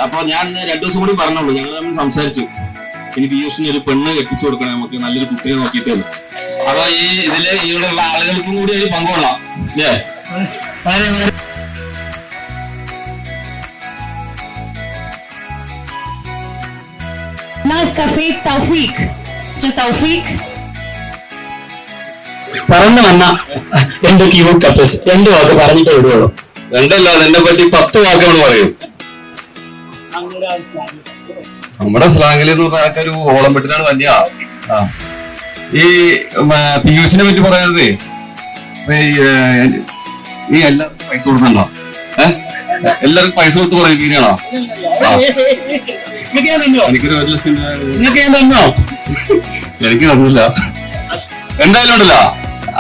അപ്പൊ ഞാൻ 2 ദിവസം കൂടി പറഞ്ഞോളൂ, ഞങ്ങൾ തമ്മിൽ സംസാരിച്ചു. ഇനി പീയൂഷിന് ഒരു പെണ്ണ് കെട്ടിച്ചു കൊടുക്കണം, നമുക്ക് നല്ലൊരു കുട്ടിയെ നോക്കിയിട്ട്. അപ്പൊ ഇതില് ഇവിടെയുള്ള ആളുകൾക്കും കൂടി ഒരു പങ്കുകൊള്ളാം അല്ലേ? പറന്നു വന്ന എന്റെ ക്യൂട്ട് കപ്പിൾസ് 2 വാക്ക് പറഞ്ഞിട്ടേ വിടുകയുള്ളൂ. രണ്ടല്ലാതെ എന്നെ പറ്റി 10 വാക്കുകൾ പറയും. നമ്മുടെ സ്ലാങ്ങിൽ എന്ന് പറഞ്ഞ ആൾക്കാർ ഓളം പെട്ടിനാണ് തന്നെയാ. ഈ പീയൂഷിനെ പറ്റി പറയുന്നത്, നീ എല്ലാവർക്കും പൈസ കൊടുക്കണ്ടോ? എല്ലാവർക്കും പൈസ കൊടുത്ത് പറയും ഇങ്ങനെയാണോ? എനിക്കൊരു എനിക്ക് തന്നില്ല. എന്തായാലും ഉണ്ടല്ലോ,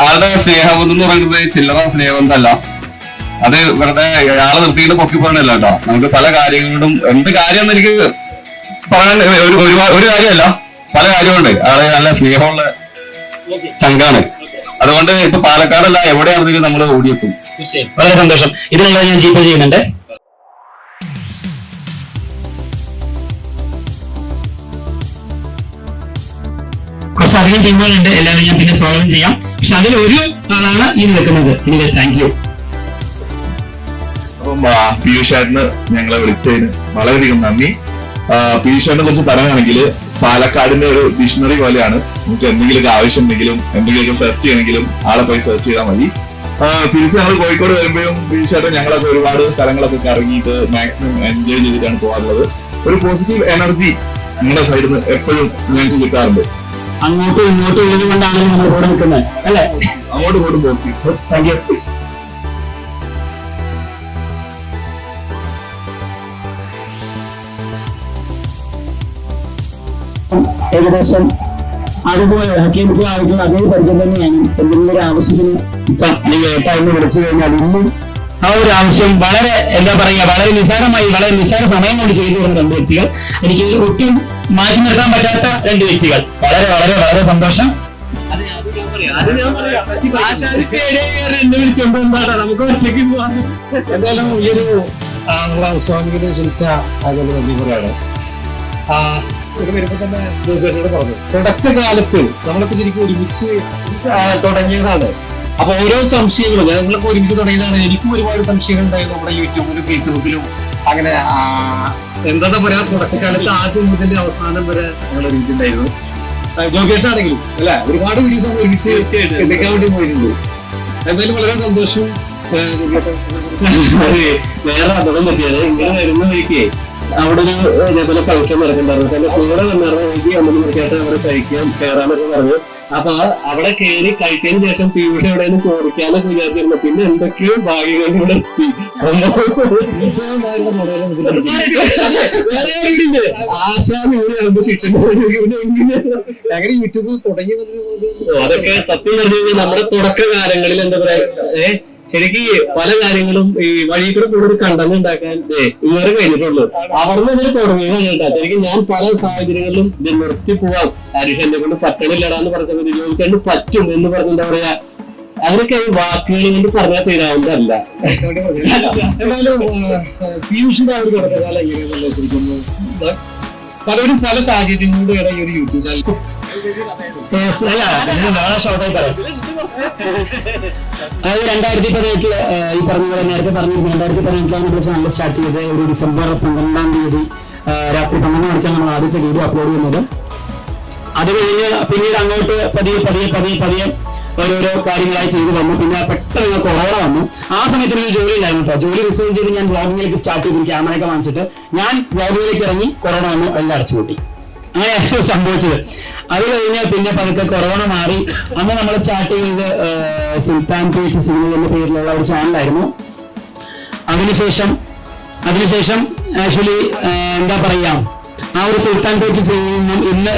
ആളുടെ സ്നേഹബന്ധം എന്ന് പറയുന്നത് ചില്ലറ സ്നേഹബന്ധമല്ല. അത് വെറുതെ ആളെ നിർത്തിയിട്ട് പൊക്കി പറയണല്ല കേട്ടോ. നമുക്ക് പല കാര്യങ്ങളോടും എന്ത് കാര്യം എനിക്ക് പറയാൻ ഒരു കാര്യമല്ല, പല കാര്യമുണ്ട്. ആളെ നല്ല സ്നേഹമുള്ള ചങ്കാണ്. അതുകൊണ്ട് ഇപ്പൊ പാലക്കാടല്ല എവിടെയാണെങ്കിലും നമ്മൾ ഓടിയെത്തും. തീർച്ചയായും വളരെ സന്തോഷം. ഇതിനുള്ളത് ഞാൻ ജീപ്പേ ചെയ്യുന്നുണ്ട്. കുറച്ചധികം ടീമുകളുണ്ട്, എല്ലാവരും ഞാൻ പിന്നെ സ്വാഗതം ചെയ്യാം. പക്ഷെ അതിൽ ഒരു ആളാണ് ഇനി നിൽക്കുന്നത്. ഇനി താങ്ക് യു. പീയൂഷേട്ടന് ഞങ്ങളെ വിളിച്ചതിന് വളരെയധികം നന്ദി. പീയൂഷേട്ടനെ കുറിച്ച് പറയുകയാണെങ്കിൽ പാലക്കാടിന്റെ ഒരു ഡിക്ഷണറി പോലെയാണ്. നമുക്ക് എന്തെങ്കിലും ആവശ്യം ഉണ്ടെങ്കിലും എന്തെങ്കിലും സെർച്ച് ചെയ്യണമെങ്കിലും ആളെ പോയി സെർച്ച് ചെയ്താൽ മതി. തിരിച്ച് ഞങ്ങൾ കോഴിക്കോട് വരുമ്പോഴും തീർച്ചയായിട്ടും ഞങ്ങളൊക്കെ ഒരുപാട് സ്ഥലങ്ങളൊക്കെ കറങ്ങിയിട്ട് മാക്സിമം എൻജോയ് ചെയ്തിട്ടാണ് പോകാറുള്ളത്. ഒരു പോസിറ്റീവ് എനർജി നിങ്ങളുടെ സൈഡിൽ നിന്ന് എപ്പോഴും ഞങ്ങൾക്ക് കിട്ടാറുണ്ട്. അങ്ങോട്ടും ഇങ്ങോട്ടും ഉള്ളത് കൊണ്ടാണ് നമ്മൾ കൂടെ നിൽക്കുന്നത് അല്ലേ? അങ്ങോട്ടും ഇങ്ങോട്ടും പോസിറ്റീവ്. Thank you. ഏകദേശം അതുപോലെ ഹക്കീമിക്ക് ആയിട്ടുള്ള അതേ പരിചയം തന്നെയാണ്. എന്തെങ്കിലും ഒരു ആവശ്യത്തിന് അല്ലെങ്കിൽ ഏട്ടാന്ന് വിളിച്ചു കഴിഞ്ഞാൽ ഇന്നും ആ ഒരു ആവശ്യം വളരെ എന്താ പറയുക, വളരെ നിസ്സാരമായി, വളരെ നിസ്സാര സമയം കൊണ്ട് ചെയ്തു വരുന്ന 2 വ്യക്തികൾ. എനിക്ക് ഒട്ടും മാറ്റി നിർത്താൻ പറ്റാത്ത 2 വ്യക്തികൾ. വളരെ വളരെ വളരെ സന്തോഷം. നമുക്ക് ഒറ്റയ്ക്ക് പോകാം. എന്തായാലും ഈ ഒരു നമ്മളെ സ്വാമികളെ ക്ഷണിച്ച അതിന് നന്ദി പറയാണ്. ഇവിടെ വരുമ്പോ തന്നെ പറഞ്ഞു, തുടക്കകാലത്ത് നമ്മളൊക്കെ ശരിക്കും ഒരുമിച്ച് തുടങ്ങിയതാണ്. അപ്പൊ ഓരോ സംശയങ്ങളും ഞങ്ങളൊക്കെ ഒരുമിച്ച് തുടങ്ങിയതാണ്. എനിക്കും ഒരുപാട് സംശയങ്ങൾ ഉണ്ടായിരുന്നു നമ്മുടെ യൂട്യൂബിലും ഫേസ്ബുക്കിലും. അങ്ങനെ എന്താ പറയാ, തുടക്കകാലത്ത് ആദ്യം മുതൽ അവസാനം വരെ ഞങ്ങൾ ഒരുമിച്ചുണ്ടായിരുന്നു. ജോഗേട്ടാണെങ്കിലും അല്ല, ഒരുപാട് വീഡിയോസ് നമ്മൾ ഒരുമിച്ച് എടുക്കാൻ വേണ്ടി പോയിട്ടുണ്ട്. എന്തായാലും വളരെ സന്തോഷം. വേറെ അബദ്ധം പറ്റിയത് ഇങ്ങനെ വരുന്ന വഴിക്ക് അവിടെ ഒരു ഇതേപോലെ കഴിക്കാൻ നടക്കുന്നുണ്ടായിരുന്നു. എന്റെ കൂടെ വന്നിരുന്ന വഴിക്ക് അമ്മ മുറിക്കാട്ട് അവിടെ കഴിക്കാൻ കയറാന്നൊക്കെ പറഞ്ഞു. അപ്പൊ അവിടെ കയറി കഴിച്ചതിന് ശേഷം പീയൂഷ് എവിടെയെന്ന് ചോദിക്കാനൊക്കെ വിചാരിച്ചിരുന്നു. പിന്നെ എന്തൊക്കെയോ ഭാഗ്യങ്ങൾ ഇവിടെ എത്തി. ആശാന്ന് ഇവിടെ ശിക്ഷ അങ്ങനെ യൂട്യൂബിൽ തുടങ്ങിയ അതൊക്കെ സത്യം പറഞ്ഞു കഴിഞ്ഞാൽ നമ്മുടെ തുടക്കകാലങ്ങളിൽ എന്താ പറയാ, ശരിക്ക് പല കാര്യങ്ങളും ഈ വഴി കൂടെ കൂടെ ഒരു കണ്ടന്റ് ഉണ്ടാക്കാൻ ഇവരെ കഴിഞ്ഞിട്ടുള്ളൂ. അവിടുന്ന് ഇതിൽ തുടങ്ങിയതാണ് കേട്ടോ. ശരിക്കും ഞാൻ പല സാഹചര്യങ്ങളിലും ഇത് നിർത്തി പോവാം, ഹരീഷ് എന്നെ കൊണ്ട് പറ്റണില്ലടാന്ന് പറഞ്ഞ സമയത്ത് ചോദിച്ചാണ്ട് പറ്റും എന്ന് പറഞ്ഞ എന്താ പറയാ, അവരൊക്കെ വാക്കുകൾ കൊണ്ട് പറഞ്ഞാൽ തീരാവുന്നതല്ല. എന്തായാലും പീയൂഷിന്റെ ആ ഒരു തുടക്കകാലം എങ്ങനെയാണെന്ന് വെച്ചിരിക്കുന്നു. പലരും പല സാഹചര്യങ്ങളിലൂടെ ഈ ഒരു യൂട്യൂബ് ചാനൽ ഷോർട്ടായി പറയാം. അത് 2018 ഈ പറഞ്ഞ പോലെ നേരത്തെ പറഞ്ഞിരുന്നു. 2018 നമ്മൾ ചാനൽ സ്റ്റാർട്ട് ചെയ്ത് ഒരു ഡിസംബർ 12-ാം തീയതി രാത്രി 12 മണിക്കാണ് നമ്മൾ ആദ്യത്തെ വീഡിയോ അപ്ലോഡ് ചെയ്യുന്നത്. അത് കഴിഞ്ഞ് പിന്നീട് അങ്ങോട്ട് പതിയെ ഓരോരോ കാര്യങ്ങളായി ചെയ്തു വന്നു. പിന്നെ പെട്ടെന്ന് കൊറോണ വന്നു. ആ സമയത്ത് എനിക്ക് ജോലി ഉണ്ടായിരുന്നു കേട്ടോ. ജോലി റിസൈൻ ചെയ്ത് ഞാൻ വ്ളോഗിങ്ങിലേക്ക് സ്റ്റാർട്ട് ചെയ്തു. ക്യാമറയൊക്കെ വാങ്ങിച്ചിട്ട് ഞാൻ വ്ളോഗിങ്ങിലേക്ക് ഇറങ്ങി. കൊറോണ വന്നു, എല്ലാം അടച്ചുകൂട്ടി. അങ്ങനെയാണ് സംഭവിച്ചത്. അത് കഴിഞ്ഞ് പിന്നെ പതുക്കെ കൊറോണ മാറി. അന്ന് നമ്മൾ സ്റ്റാർട്ട് ചെയ്തത് സുൽത്താൻ പേറ്റ് സിനിമ എന്ന പേരിലുള്ള ഒരു ചാനലായിരുന്നു. അതിനുശേഷം ആക്ച്വലി എന്താ പറയാ, ആ ഒരു സുൽത്താൻ പേറ്റ് ചെയ്യുന്ന ഇന്ന്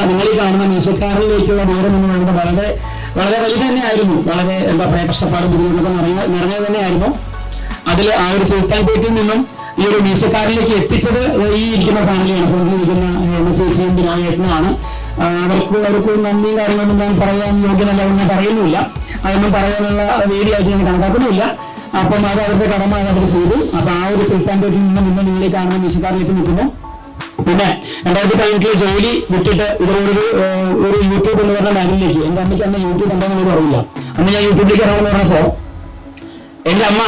നിങ്ങൾ ഈ കാണുന്ന മീശക്കാരനിലേക്കുള്ള ദൂരം എന്ന് പറയുന്നത് വളരെ വളരെ വലുത് തന്നെയായിരുന്നു. വളരെ എന്താ പറയാ, കഷ്ടപ്പാടും ബുദ്ധിമുട്ടൊക്കെ നിറഞ്ഞത് തന്നെയായിരുന്നു. അതിൽ ആ ഒരു സുൽത്താൻ പേറ്റിൽ നിന്നും ഈ ഒരു മീശക്കാരിലേക്ക് എത്തിച്ചത് ഈ ഇരിക്കുന്ന ഫാമിലിയാണ്. ഇരിക്കുന്ന ചേച്ചിയും ബിനായേട്ടനുമാണ്. അവർക്ക് നന്ദിയും കാര്യങ്ങളൊന്നും ഞാൻ പറയാൻ യോഗ്യനല്ല, ഞാൻ പറയുന്നില്ല. അതൊന്നും പറയാനുള്ള വേദിയായിട്ട് ഞാൻ കണക്കാക്കുന്നില്ല. അപ്പം അത് അവരുടെ കടമ അവർ ചെയ്തു. അപ്പൊ ആ ഒരു സുൽത്താൻ പേറ്റിൽ നിന്നും ഇന്ന് നിങ്ങളിലേക്ക് കാണുന്ന മീശക്കാരിലേക്ക് നിൽക്കുന്നു. പിന്നെ 2018 ജോലി വിട്ടിട്ട് ഇതുപോലൊരു യൂട്യൂബ് എന്ന് പറഞ്ഞ ലൈനിലേക്ക്, എന്റെ അമ്മയ്ക്ക് അന്ന് യൂട്യൂബ് എന്താണെന്ന് എനിക്ക് അറിയില്ല. അന്ന് ഞാൻ യൂട്യൂബിലേക്ക് ഇറങ്ങുമെന്ന് പറഞ്ഞപ്പോ എന്റെ അമ്മ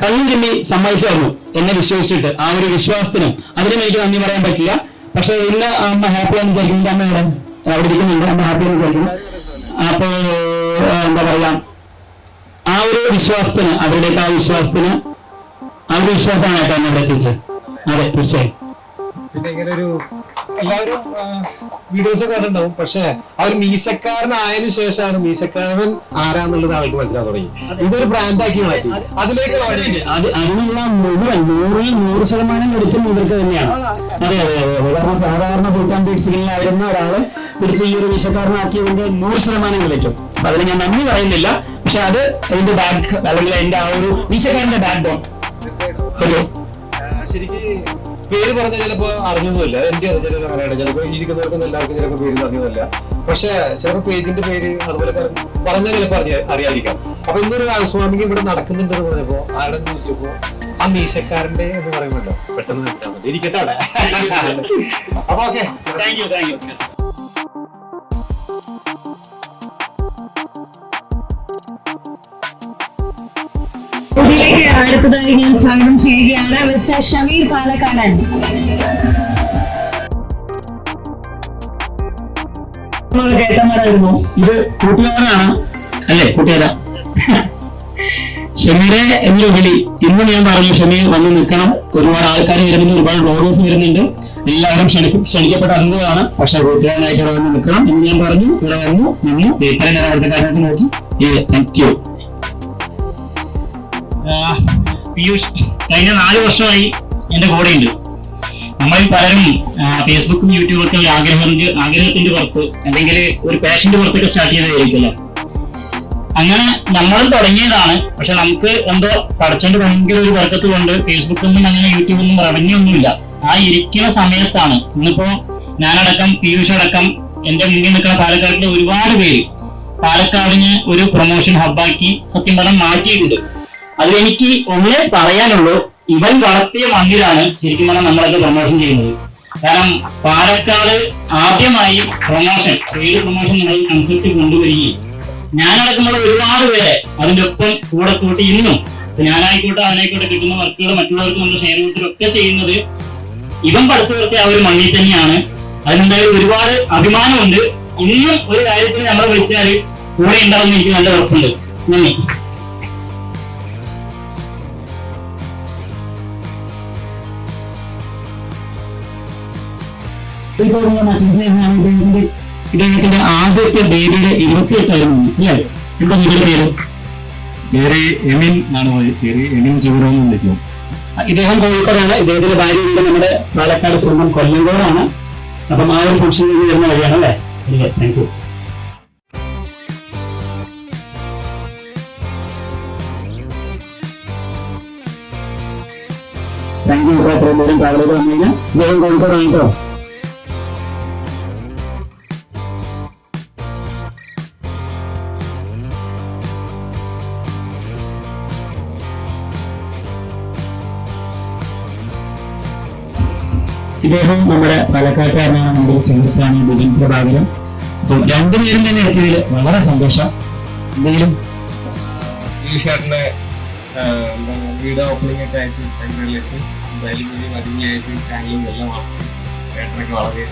കണ്ണും ചിമ്മി സമ്മതിച്ചു തന്നു, എന്നെ വിശ്വസിച്ചിട്ട്. ആ ഒരു വിശ്വാസത്തിന് അതിനും എനിക്ക് നന്ദി പറയാൻ പറ്റില്ല. പക്ഷെ ഇന്ന് അമ്മ ഹാപ്പിയാന്ന് വിചാരിക്കും. എന്റെ അമ്മയുടെ അവിടെ ഇരിക്കുന്നുണ്ട്, അമ്മ ഹാപ്പിയാന്ന് വിചാരിക്കുന്നു. അപ്പോ എന്താ പറയാ, ആ ഒരു വിശ്വാസത്തിന്, അവരുടെയൊക്കെ ആ ഒരു വിശ്വാസമാണ് കേട്ടോ എന്നെ ഇവിടെ എത്തിച്ചത്. അതെ, തീർച്ചയായും. പിന്നെ ഇങ്ങനെ ഒരു എല്ലാവരും വീഡിയോസ് ഒക്കെ കണ്ടിട്ടുണ്ടാവും. പക്ഷെ ആ ഒരു മീശക്കാരനായതിനു ശേഷമാണ് മീശക്കാരൻ ആരാന്നുള്ളത് ആൾക്ക് മനസ്സിലാക്കാൻ തുടങ്ങി. ഇതൊരു ബ്രാൻഡാക്കി മാറ്റി. അതിലേക്ക് അതിനുള്ള മുഴുവൻ 100% എടുക്കും ഇവർക്ക് തന്നെയാണ്. അതെ അതെ അതെ. കാരണം സാധാരണ സുൽത്താൻ പേറ്റ് സിഗ്നലായിരുന്ന ഒരാള് പിടിച്ച് ഈ ഒരു മീശക്കാരനാക്കിയതിന്റെ 100% കളിക്കും. അപ്പൊ അതിന് ഞാൻ നന്ദി പറയുന്നില്ല. പക്ഷെ അത് അതിന്റെ ബാക്ക്, അല്ലെങ്കിൽ അതിന്റെ ആ ഒരു മീശക്കാരന്റെ ബാക്ക് ബോൺ. ശരിക്കും പേര് പറഞ്ഞാൽ ചിലപ്പോ അറിഞ്ഞൊന്നുമില്ല. എനിക്ക് അറിയാം, ചിലപ്പോ ഇരിക്കുന്നവർക്കൊന്നും എല്ലാവർക്കും ചിലപ്പോൾ പേര് അറിഞ്ഞൊന്നുമില്ല. പക്ഷെ ചിലപ്പോ പേജിന്റെ പേര് അതുപോലെ പറഞ്ഞാൽ ചിലപ്പോൾ അറിയാതിരിക്കാം. അപ്പൊ ഇന്നൊരു ഹൗസ്വാമിങ് ഇവിടെ നടക്കുന്നുണ്ടെന്ന് പറഞ്ഞപ്പോ ആരുടെ ചോദിച്ചപ്പോ ആ മീശക്കാരന്റെ എന്ന് പറയുമല്ലോ, പെട്ടെന്ന് നിൽക്കാൻ പറ്റും. ഇരിക്കട്ടെ അവിടെ. അപ്പൊ ഓക്കെ, താങ്ക് യു. അടുത്തതായി ഞാൻ സ്വാഗതം ചെയ്യുകയാണ് മിസ്റ്റർ ഷമീർ പാലക്കാടൻ. കേട്ടമാരായിരുന്നു. ഇത് കൂട്ടുകാരനാണ് അല്ലേ? കൂട്ടുകാരാ ഷമീറെ എന്നൊരു വിളി. ഇന്ന് ഞാൻ പറഞ്ഞു ഷമീർ വന്ന് നിൽക്കണം. ഒരുപാട് ആൾക്കാർ വരുന്നുണ്ട്, ഒരുപാട് വ്ളോഗേഴ്സ് വരുന്നുണ്ട്. എല്ലാവരും ക്ഷണിക്കപ്പെട്ട അറിഞ്ഞതാണ്. പക്ഷെ കൂട്ടുകാരനായിട്ട് ഇവിടെ വന്ന് നിൽക്കണം എന്ന് ഞാൻ പറഞ്ഞു. ഇവിടെ വന്നു നിന്നു. ഇത്രയും അവിടുത്തെ കാര്യത്തിൽ നോക്കി. Thank you. പീയൂഷ് കഴിഞ്ഞ 4 വർഷമായി എന്റെ കൂടെയുണ്ട്. നമ്മൾ പലരും ഫേസ്ബുക്കും യൂട്യൂബൊക്കെ ആഗ്രഹത്തിന്റെ പുറത്ത് അല്ലെങ്കിൽ ഒരു പാഷന്റെ പുറത്തൊക്കെ സ്റ്റാർട്ട് ചെയ്തതായിരിക്കുമല്ലോ. അങ്ങനെ നമ്മളും തുടങ്ങിയതാണ്. പക്ഷെ നമുക്ക് എന്തോ പഠിച്ചോണ്ട് ഭയങ്കര ഒരു വർക്കത്ത് കൊണ്ട് ഫേസ്ബുക്കൊന്നും അങ്ങനെ യൂട്യൂബൊന്നും റവന്യൂ ഒന്നുമില്ല. ആ ഇരിക്കുന്ന സമയത്താണ് ഇന്നിപ്പോ ഞാനടക്കം പീയൂഷ് അടക്കം എന്റെ മുന്നിൽ നിൽക്കുന്ന പാലക്കാടിലെ ഒരുപാട് പേര് പാലക്കാടിന് ഒരു പ്രൊമോഷൻ ഹബ്ബാക്കി സത്യം പറഞ്ഞാൽ മാറ്റിയിട്ടുണ്ട്. അതിലെനിക്ക് ഒന്നേ പറയാനുള്ളൂ, ഇവൻ വളർത്തിയ മണ്ണിലാണ് ശരിക്കും പറഞ്ഞാൽ നമ്മളൊക്കെ പ്രൊമോഷൻ ചെയ്യുന്നത്. കാരണം പാലക്കാട് ആദ്യമായി പേര് പ്രൊമോഷൻ നമ്മൾ കൺസെപ്റ്റ് കൊണ്ടുവരികയും ഞാനടക്കമുള്ള ഒരുപാട് പേരെ അതിന്റെ ഒപ്പം കൂടെ കൂട്ടി ഇന്നും ഞാനായിക്കോട്ടെ അവനായിക്കോട്ടെ കിട്ടുന്ന വർക്കുകൾ മറ്റുള്ളവർക്ക് നമ്മൾ ഷെയർ കൊടുത്തിട്ടൊക്കെ ചെയ്യുന്നത് ഇവൻ പടുത്തുയർത്തിയ ആ ഒരു മണ്ണിൽ തന്നെയാണ്. അതിനെന്തായാലും ഒരുപാട് അഭിമാനമുണ്ട്. ഇന്നും ഒരു കാര്യത്തിന് നമ്മളെ വിളിച്ചാൽ കൂടെ ഉണ്ടാവുന്ന എനിക്ക് നല്ല ഉറപ്പുണ്ട്. നന്ദി. ഇദ്ദേഹത്തിന്റെ ആദ്യത്തെ ബേബിയുടെ 28ആയിരുന്നു അല്ലേ? എന്താ നിങ്ങളുടെ പേര്? എമിൻ ആണ് പേര്. എമിൻ ജൂറോ എന്ന് വിളിക്കും. ഇദ്ദേഹം കോഴിക്കോടാണ്. ഇദ്ദേഹത്തിന്റെ ഭാര്യ നമ്മുടെ പാലക്കാട് സ്വന്തം കൊല്ലങ്കോടാണ്. അപ്പം ആ ഒരു ഫംഗ്ഷൻ വരുന്ന വഴിയാണ് അല്ലേ? Thank you. Thank you. അത്രയും ദൂരം ട്രാവൽ വന്നു കഴിഞ്ഞാൽ ഇദ്ദേഹം കോഴിക്കോടാണ് കേട്ടോ. ഇദ്ദേഹം നമ്മുടെ പാലക്കാട്ടുകാരനാണ്, നമ്മുടെ സുഹൃത്താണ് ബിബിൻ പ്രഭാകരൻ. അപ്പോൾ രണ്ടുപേരും തന്നെ എത്തിയതിൽ വളരെ സന്തോഷം. എന്തെങ്കിലും ഈ ഷർട്ടിന്റെ വീഡിയോ ഓപ്പണിംഗ് ഒക്കെ ആയിട്ട് കൺഗ്രാജുലേഷൻസ്. എന്തായാലും ഈ മതിയായിട്ട് ചാനലും എല്ലാം ചേട്ടനൊക്കെ വളരെ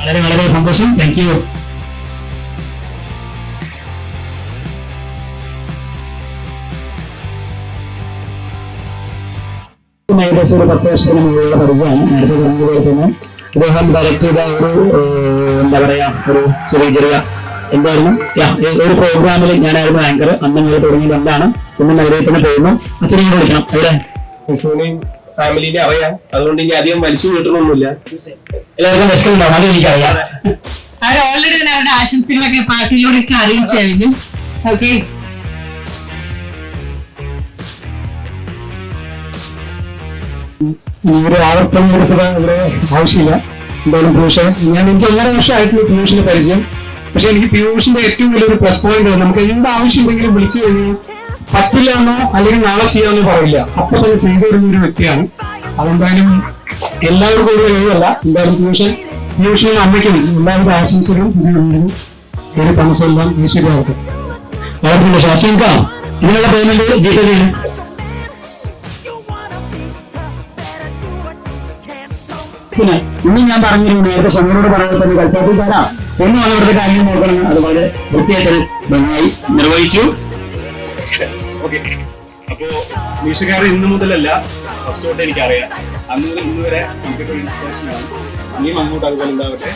വളരെ വളരെ സന്തോഷം. Thank you. അദ്ദേഹം ഏകദേശം ഒരു 10 വർഷത്തിന് മുകളിലുള്ള പരിചയമാണ്. നേരത്തെ പറഞ്ഞതുപോലെ തന്നെ അദ്ദേഹം ഡയറക്ട് ചെയ്ത ഒരു എന്താ പറയാ ഒരു ചെറിയ എന്തായിരുന്നു ഒരു പ്രോഗ്രാമിൽ ഞാനായിരുന്നു ആങ്കർ. അന്ന് മുതൽ തുടങ്ങിയത് എന്താണ് ഇന്നും അദ്ദേഹത്തിന് പോകുന്നു. അച്ഛനെ വിളിക്കണം എവിടെ ഫാമിലിനെ അറിയാം, അതുകൊണ്ട് ഇനി അധികം വലിച്ചു കിട്ടണമൊന്നുമില്ല. എല്ലാവർക്കും വിഷമമുണ്ടാവും, അത് എനിക്കറിയാം. അവർ ഓൾറെഡി തന്നെ അവരുടെ ആശംസകളൊക്കെ പാർട്ടിയിലൂടെയൊക്കെ അറിയിച്ചു കഴിഞ്ഞു. ഓക്കെ, ഒരു ആവർത്തനം ഇവിടെ ആവശ്യമില്ല. എന്തായാലും പീയൂഷ്, എനിക്ക് 1.5 വർഷമായിട്ടുള്ള പീയൂഷിന്റെ പരിചയം. പക്ഷെ എനിക്ക് പീയൂഷിന്റെ ഏറ്റവും വലിയൊരു പ്ലസ് പോയിന്റ്, നമുക്ക് എന്ത് ആവശ്യമുണ്ടെങ്കിലും വിളിച്ചു കഴിഞ്ഞാൽ പറ്റില്ല എന്നോ അല്ലെങ്കിൽ നാളെ ചെയ്യാമെന്നോ പറയില്ല, അപ്പൊ തന്നെ ചെയ്തു വരുന്ന ഒരു വ്യക്തിയാണ്. അതുകൊണ്ടാലും എല്ലാവർക്കും ഒരു കഴിവല്ല. എന്തായാലും പീയൂഷിനും അമ്മയ്ക്കും എല്ലാവരുടെ ആശംസകളും ഒരു താമസമെല്ലാം ഈശ്വരമാകട്ടെ. വളരെ സന്തോഷം. അച്ഛൻകാ ഇതിനുള്ള പേയ്മെന്റ് ജിപേ ചെയ്യണം. പിന്നെ ഇന്ന് ഞാൻ പറഞ്ഞിരുന്നു, നേരത്തെ സമീറോട് പറയുന്നത് തന്നെ കൽപ്പാത്തി തരാം ഒന്നും അവരുടെ കാര്യം നോക്കണം. അത് വളരെ വൃത്തിയായിട്ട് ഭംഗിയായി നിർവഹിച്ചു. അപ്പോ മീശക്കാർ ഇന്ന് മുതലല്ല, ഫസ്റ്റ് തൊട്ട് എനിക്കറിയാം. അന്ന് മുതൽ ഇന്ന് വരെ നമുക്കൊരു ഇൻസ്പിറേഷനാണ്. ഇനിയും അങ്ങോട്ട് അതുപോലെ ഉണ്ടാവട്ടെ.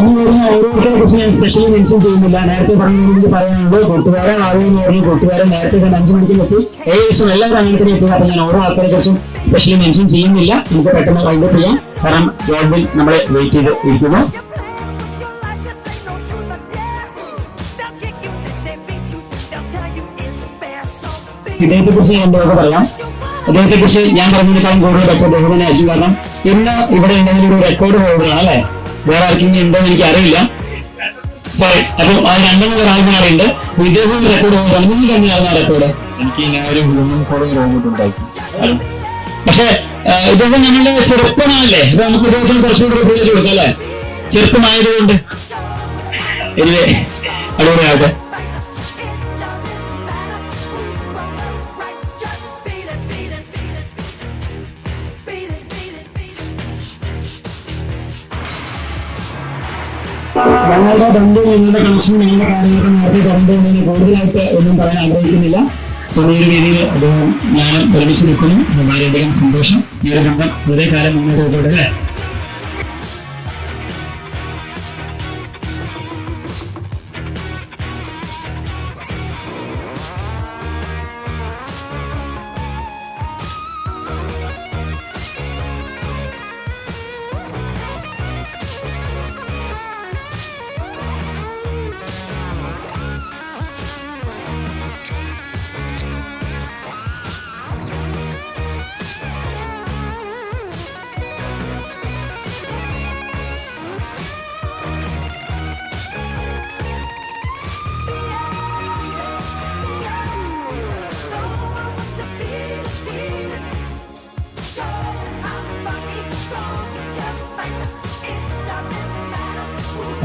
ഇനി വരുന്ന ഓരോരുത്തരെ കുറിച്ച് ഞാൻ സ്പെഷ്യലി മെൻഷൻ ചെയ്യുന്നില്ല. നേരത്തെ പറഞ്ഞത് പറയാനുള്ളത് കൂട്ടുകാരെ ആവുമെന്ന് പറഞ്ഞു. കൂട്ടുകാരെ നേരത്തെ തന്നെ 5 മണിക്ക് എത്തി. ഏകദേശം എല്ലാവരും അങ്ങനെ തന്നെ എത്തുക. അപ്പൊ ഞാൻ ഓരോ ആൾക്കാരെ കുറിച്ചും സ്പെഷ്യലി മെൻഷൻ ചെയ്യുന്നില്ല. നമുക്ക് പെട്ടെന്ന് വൈൻഡപ്പ് ചെയ്യാം. കാരണം ഗവൺമെന്റ് നമ്മളെ വെയിറ്റ് ചെയ്ത് ഇരിക്കുന്നു. ഇദ്ദേഹത്തെ കുറിച്ച് ഞാൻ എന്തൊക്കെ പറയാം. അദ്ദേഹത്തെ കുറിച്ച് ഞാൻ പറഞ്ഞതിനേക്കാളും കൂടുതൽ ബെറ്റർ അദ്ദേഹം തന്നെ ആയിരിക്കും. കാരണം ഇന്ന് ഇവിടെ ഉണ്ടെങ്കിൽ ഒരു റെക്കോർഡ് ഹോൾഡറാണ് അല്ലെ. വേറെ ആർക്കെങ്കിലും ഉണ്ടോ എന്ന് എനിക്ക് അറിയില്ല. സോറി. അപ്പൊ ആ 2 ആൾക്കാരുണ്ട്. ഇദ്ദേഹം റെക്കോർഡ് ഹോൾഡറാണ്. നിങ്ങൾ തന്നെയാണ് ആ റെക്കോർഡ്. എനിക്ക് ഇങ്ങനെ ഒരു ഹ്യൂമൻ ഫോളോയിങ് റോബോട്ട് ഉണ്ടായി. പക്ഷെ ഇദ്ദേഹം ഞങ്ങളുടെ ചെറുപ്പമാണല്ലേ. അപ്പൊ നമുക്ക് ഇദ്ദേഹത്തിന് കുറച്ചുകൂടി ഉപയോഗിച്ച് കൊടുക്കാം അല്ലെ, ചെറുപ്പമായതുകൊണ്ട്. എനിവേ അടിപൊളിയാകട്ടെ. ഞങ്ങളുടെ ബന്ധം, ഞങ്ങളുടെ കണക്ഷൻ, ഞങ്ങളുടെ കാര്യങ്ങളൊക്കെ നേരത്തെ പറഞ്ഞുകൊണ്ട് കൂടുതലായിട്ട് ഒന്നും പറയാൻ ആഗ്രഹിക്കുന്നില്ല. അപ്പോൾ ഈ ഒരു രീതിയിൽ അദ്ദേഹം ഞാനും ഒരുമിച്ച് നിൽക്കുന്നു. വളരെയധികം സന്തോഷം. ഈ ഒരു ബന്ധം വളരെ കാലം മുന്നോട്ട് പോയിക്കോട്ടെ അല്ലേ.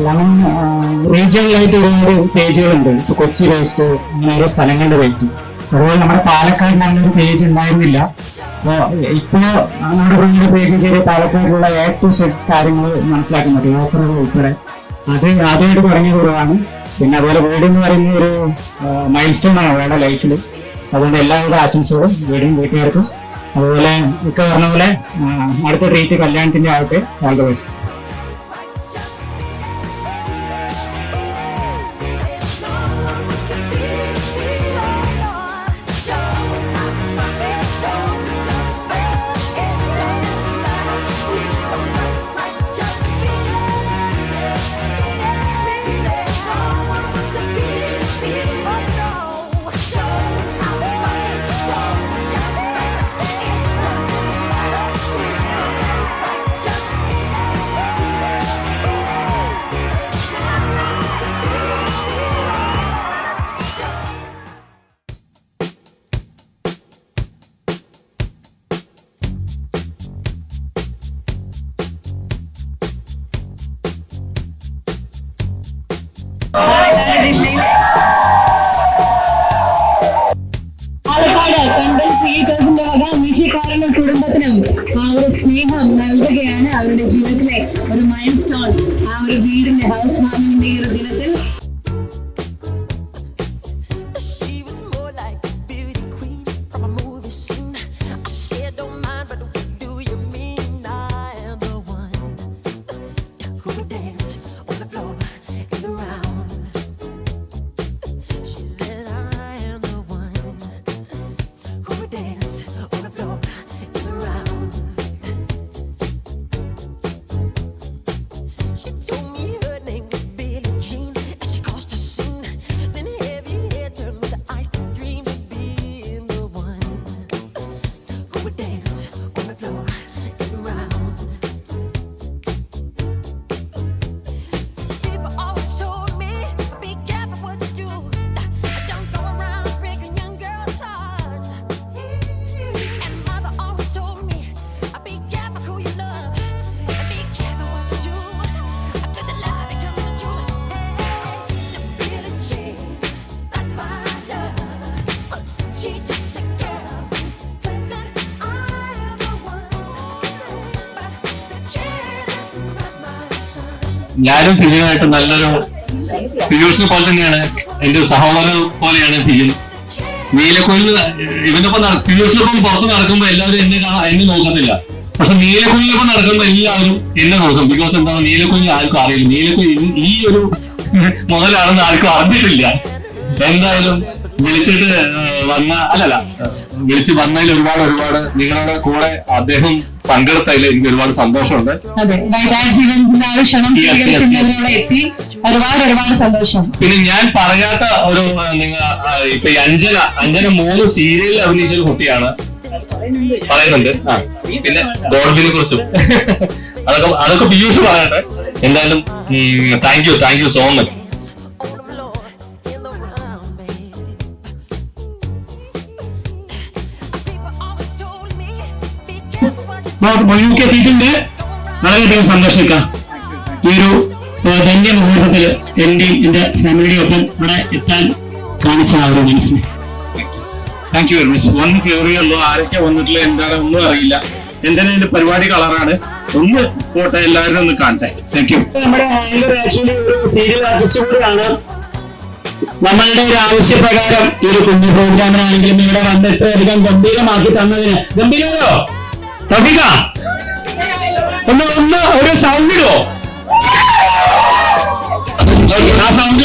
എല്ലാം റീജിയണലായിട്ട് ഒരുപാട് പേജുകളുണ്ട്. ഇപ്പൊ കൊച്ചി ബേസ്ഡ് അങ്ങനെ ഓരോ സ്ഥലങ്ങളുടെ ബേസ്ഡ്. അതുപോലെ നമ്മുടെ പാലക്കാടിന് അങ്ങനെ ഒരു പേജ് ഉണ്ടായിരുന്നില്ല. അപ്പോൾ ഇപ്പോൾ നമ്മുടെ നമ്മുടെ പേജ് കയറി പാലക്കാടിലുള്ള A to Z കാര്യങ്ങൾ മനസ്സിലാക്കാൻ പറ്റും, ഓഫറുകൾ ഉൾപ്പെടെ. അത് ആദ്യമായിട്ട് തുടങ്ങിയ കുറവാണ്. പിന്നെ അതുപോലെ വീട് എന്ന് പറയുന്ന ഒരു മൈൽ സ്റ്റോൺ ആണ് അവരുടെ ലൈഫിൽ. അതുകൊണ്ട് എല്ലാവരുടെ ആശംസകളും വീടും വീട്ടുകാർക്കും. അതുപോലെ ഒക്കെ പറഞ്ഞ പോലെ അടുത്ത ട്രീറ്റ് കല്യാണത്തിന്റെ ആവട്ടെ. All the best. ഒരു വീടിന്റെ ഹൗസ് വാമിങ്ങിന്റെ ഈ ഒരു ദിനത്തിൽ ഞാനും ഫിജിനുമായിട്ട് നല്ലൊരു പീയൂഷിനെ പോലെ തന്നെയാണ്, എന്റെ ഒരു സഹോദരൻ പോലെയാണ് ഫിജിൻ. നീലക്കുയിൽ ഇവനൊപ്പം പീയൂഷിനൊപ്പം പുറത്ത് നടക്കുമ്പോൾ എല്ലാവരും എന്നെ നോക്കത്തില്ല. പക്ഷെ നീലക്കുയിലൊപ്പം നടക്കുമ്പോൾ എല്ലാവരും എന്നെ നോക്കും. ബിക്കോസ് എന്താണ്, നീലക്കുയിൽ ആർക്കും അറിയില്ല, നീലക്കുയിൽ ഈ ഒരു മുതലാണെന്ന് ആർക്കും അറിഞ്ഞിട്ടില്ല. എന്തായാലും വിളിച്ചിട്ട് വിളിച്ച് വന്നതിൽ ഒരുപാട് നിങ്ങളുടെ കൂടെ അദ്ദേഹം പങ്കെടുത്തതിൽ എനിക്ക് ഒരുപാട് സന്തോഷമുണ്ട്. ഒരുപാട് സന്തോഷം. പിന്നെ ഞാൻ പറയാത്ത ഒരു ഇപ്പൊ ഈ അഞ്ജന 3 സീരിയലിൽ അഭിനയിച്ച ഒരു കുട്ടിയാണ് പറയുന്നുണ്ട്. പിന്നെ ഗോഡ്വിനെ കുറിച്ചും അതൊക്കെ പീയൂഷ് പറയട്ടെ. എന്തായാലും താങ്ക് യു സോ മച്ച്. മുഴുവൻ എത്തിയിട്ടുണ്ട്. വളരെയധികം സന്തോഷിക്കാം. ഈ ഒരു ധന്യ മുഹൂർത്തത്തില് എന്റെയും എന്റെ ഫാമിലിയുടെ ഒപ്പം ഇവിടെ എത്താൻ കാണിച്ച ആ ഒരു മനസ്സിന് താങ്ക് യു വെരി മച്ച്. ഒന്ന് കയറിയുള്ളൂ, ആരൊക്കെ വന്നിട്ടില്ല എന്താണ് ഒന്നും അറിയില്ല. എന്തിനാ എന്റെ പരിപാടി കളറാണ്. ഒന്ന് പോട്ടെ, എല്ലാവരും ഒന്ന് കാണട്ടെ. Thank you. നമ്മുടെ ആങ്കർ ആക്ച്വലി ഒരു സീരിയൽ ആർട്ടിസ്റ്റ് കൂടിയാണ്. നമ്മളുടെ ഒരു ആവശ്യപ്രകാരം ഈ ഒരു കുഞ്ഞു പ്രോഗ്രാമിനാണെങ്കിലും ഇവിടെ വന്ന് ഇത്രയധികം ഗംഭീരമാക്കി തന്നതിന് ഗംഭീരോ തഫീഖ ഒന്ന് ഒരു സൗണ്ട് ഇടോ. ആ സൗണ്ട്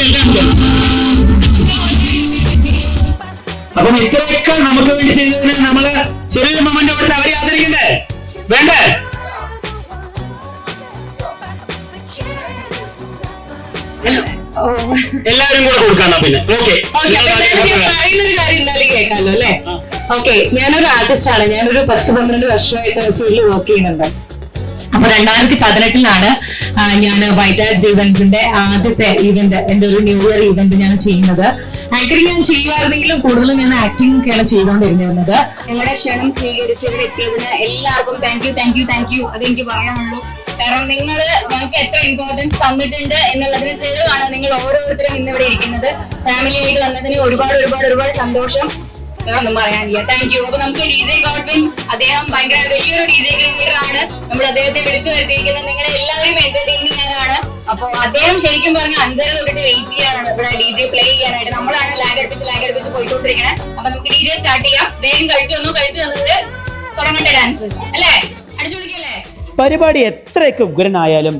അപ്പം ഇത്രയൊക്കെ നമുക്ക് വേണ്ടി ചെയ്തതിന് നമ്മള് ചെറിയൊരു മൊമെന്റ് കൊടുത്ത് അവരെ ആദരിക്കണ്ടേ വേണ്ടേ? എല്ലാവരും കൂടെ കൊടുക്കണം. പിന്നെ പറയുന്നൊരു കാര്യം എന്തായാലും കേൾക്കാമല്ലോ അല്ലേ? ഓക്കെ, ഞാനൊരു ആർട്ടിസ്റ്റാണ്. ഞാനൊരു 10-12 വർഷമായിട്ട് ഫീൽഡിൽ വർക്ക് ചെയ്യുന്നുണ്ട്. അപ്പൊ 2018 ഞാൻ വൈറ്റ് ആർട്സ് ഇവന്റ്സിന്റെ ആദ്യത്തെ ഇവന്റ്, എന്റെ ഒരു ന്യൂ ഇയർ ഇവന്റ് ഞാൻ ചെയ്യുന്നത്. ആക്ടിങ് ഞാൻ ചെയ്യുമായിരുന്നെങ്കിലും കൂടുതലും ഞാൻ ആക്ടിങ് ഒക്കെയാണ് ചെയ്തുകൊണ്ടിരുന്നത്. ഞങ്ങളുടെ ക്ഷണം സ്വീകരിച്ച് ഇവിടെ എത്തിയതിന് എല്ലാവർക്കും താങ്ക് യു അതെനിക്ക് പറയാനുള്ളൂ. കാരണം നിങ്ങൾ ഞങ്ങൾക്ക് എത്ര ഇമ്പോർട്ടൻസ് തന്നിട്ടുണ്ട് എന്നുള്ളതിന് തെളിവാണ് നിങ്ങൾ ഓരോരുത്തരും ഇന്നിവിടെ ഇരിക്കുന്നത്. ഫാമിലി ആയിട്ട് വന്നതിന് ഒരുപാട് സന്തോഷം. ഒന്നും പറയാനില്ല. Thank you. അപ്പൊ നമുക്ക് DJ ഗോഡ്വിൻ, അദ്ദേഹം ഭയങ്കര വലിയൊരു DJ ക്രിയേറ്റർ ആണ്. നമ്മൾ അദ്ദേഹത്തെ വിളിച്ചു വരുത്തിയിരിക്കുന്നത് നിങ്ങളെ എല്ലാവരും എന്റർടൈൻ ചെയ്യാനാണ്. അപ്പൊ അദ്ദേഹം ശരിക്കും പറഞ്ഞ 5:30 തൊട്ടിട്ട് വെയിറ്റ് ചെയ്യാണ് ഇവിടെ DJ പ്ലേ ചെയ്യാനായിട്ട്. നമ്മളാണ് ലാഗ് അടുപ്പിച്ച് പോയിക്കൊണ്ടിരിക്കുന്നത്. അപ്പൊ നമുക്ക് DJ സ്റ്റാർട്ട് ചെയ്യാം. വേഗം കഴിച്ചു വന്നത് തുടങ്ങട്ടെ ഡാൻസ് അല്ലേ? അടിച്ചു വിളിക്കല്ലേ? പരിപാടി എത്രയൊക്കെ ഉഗ്രനായാലും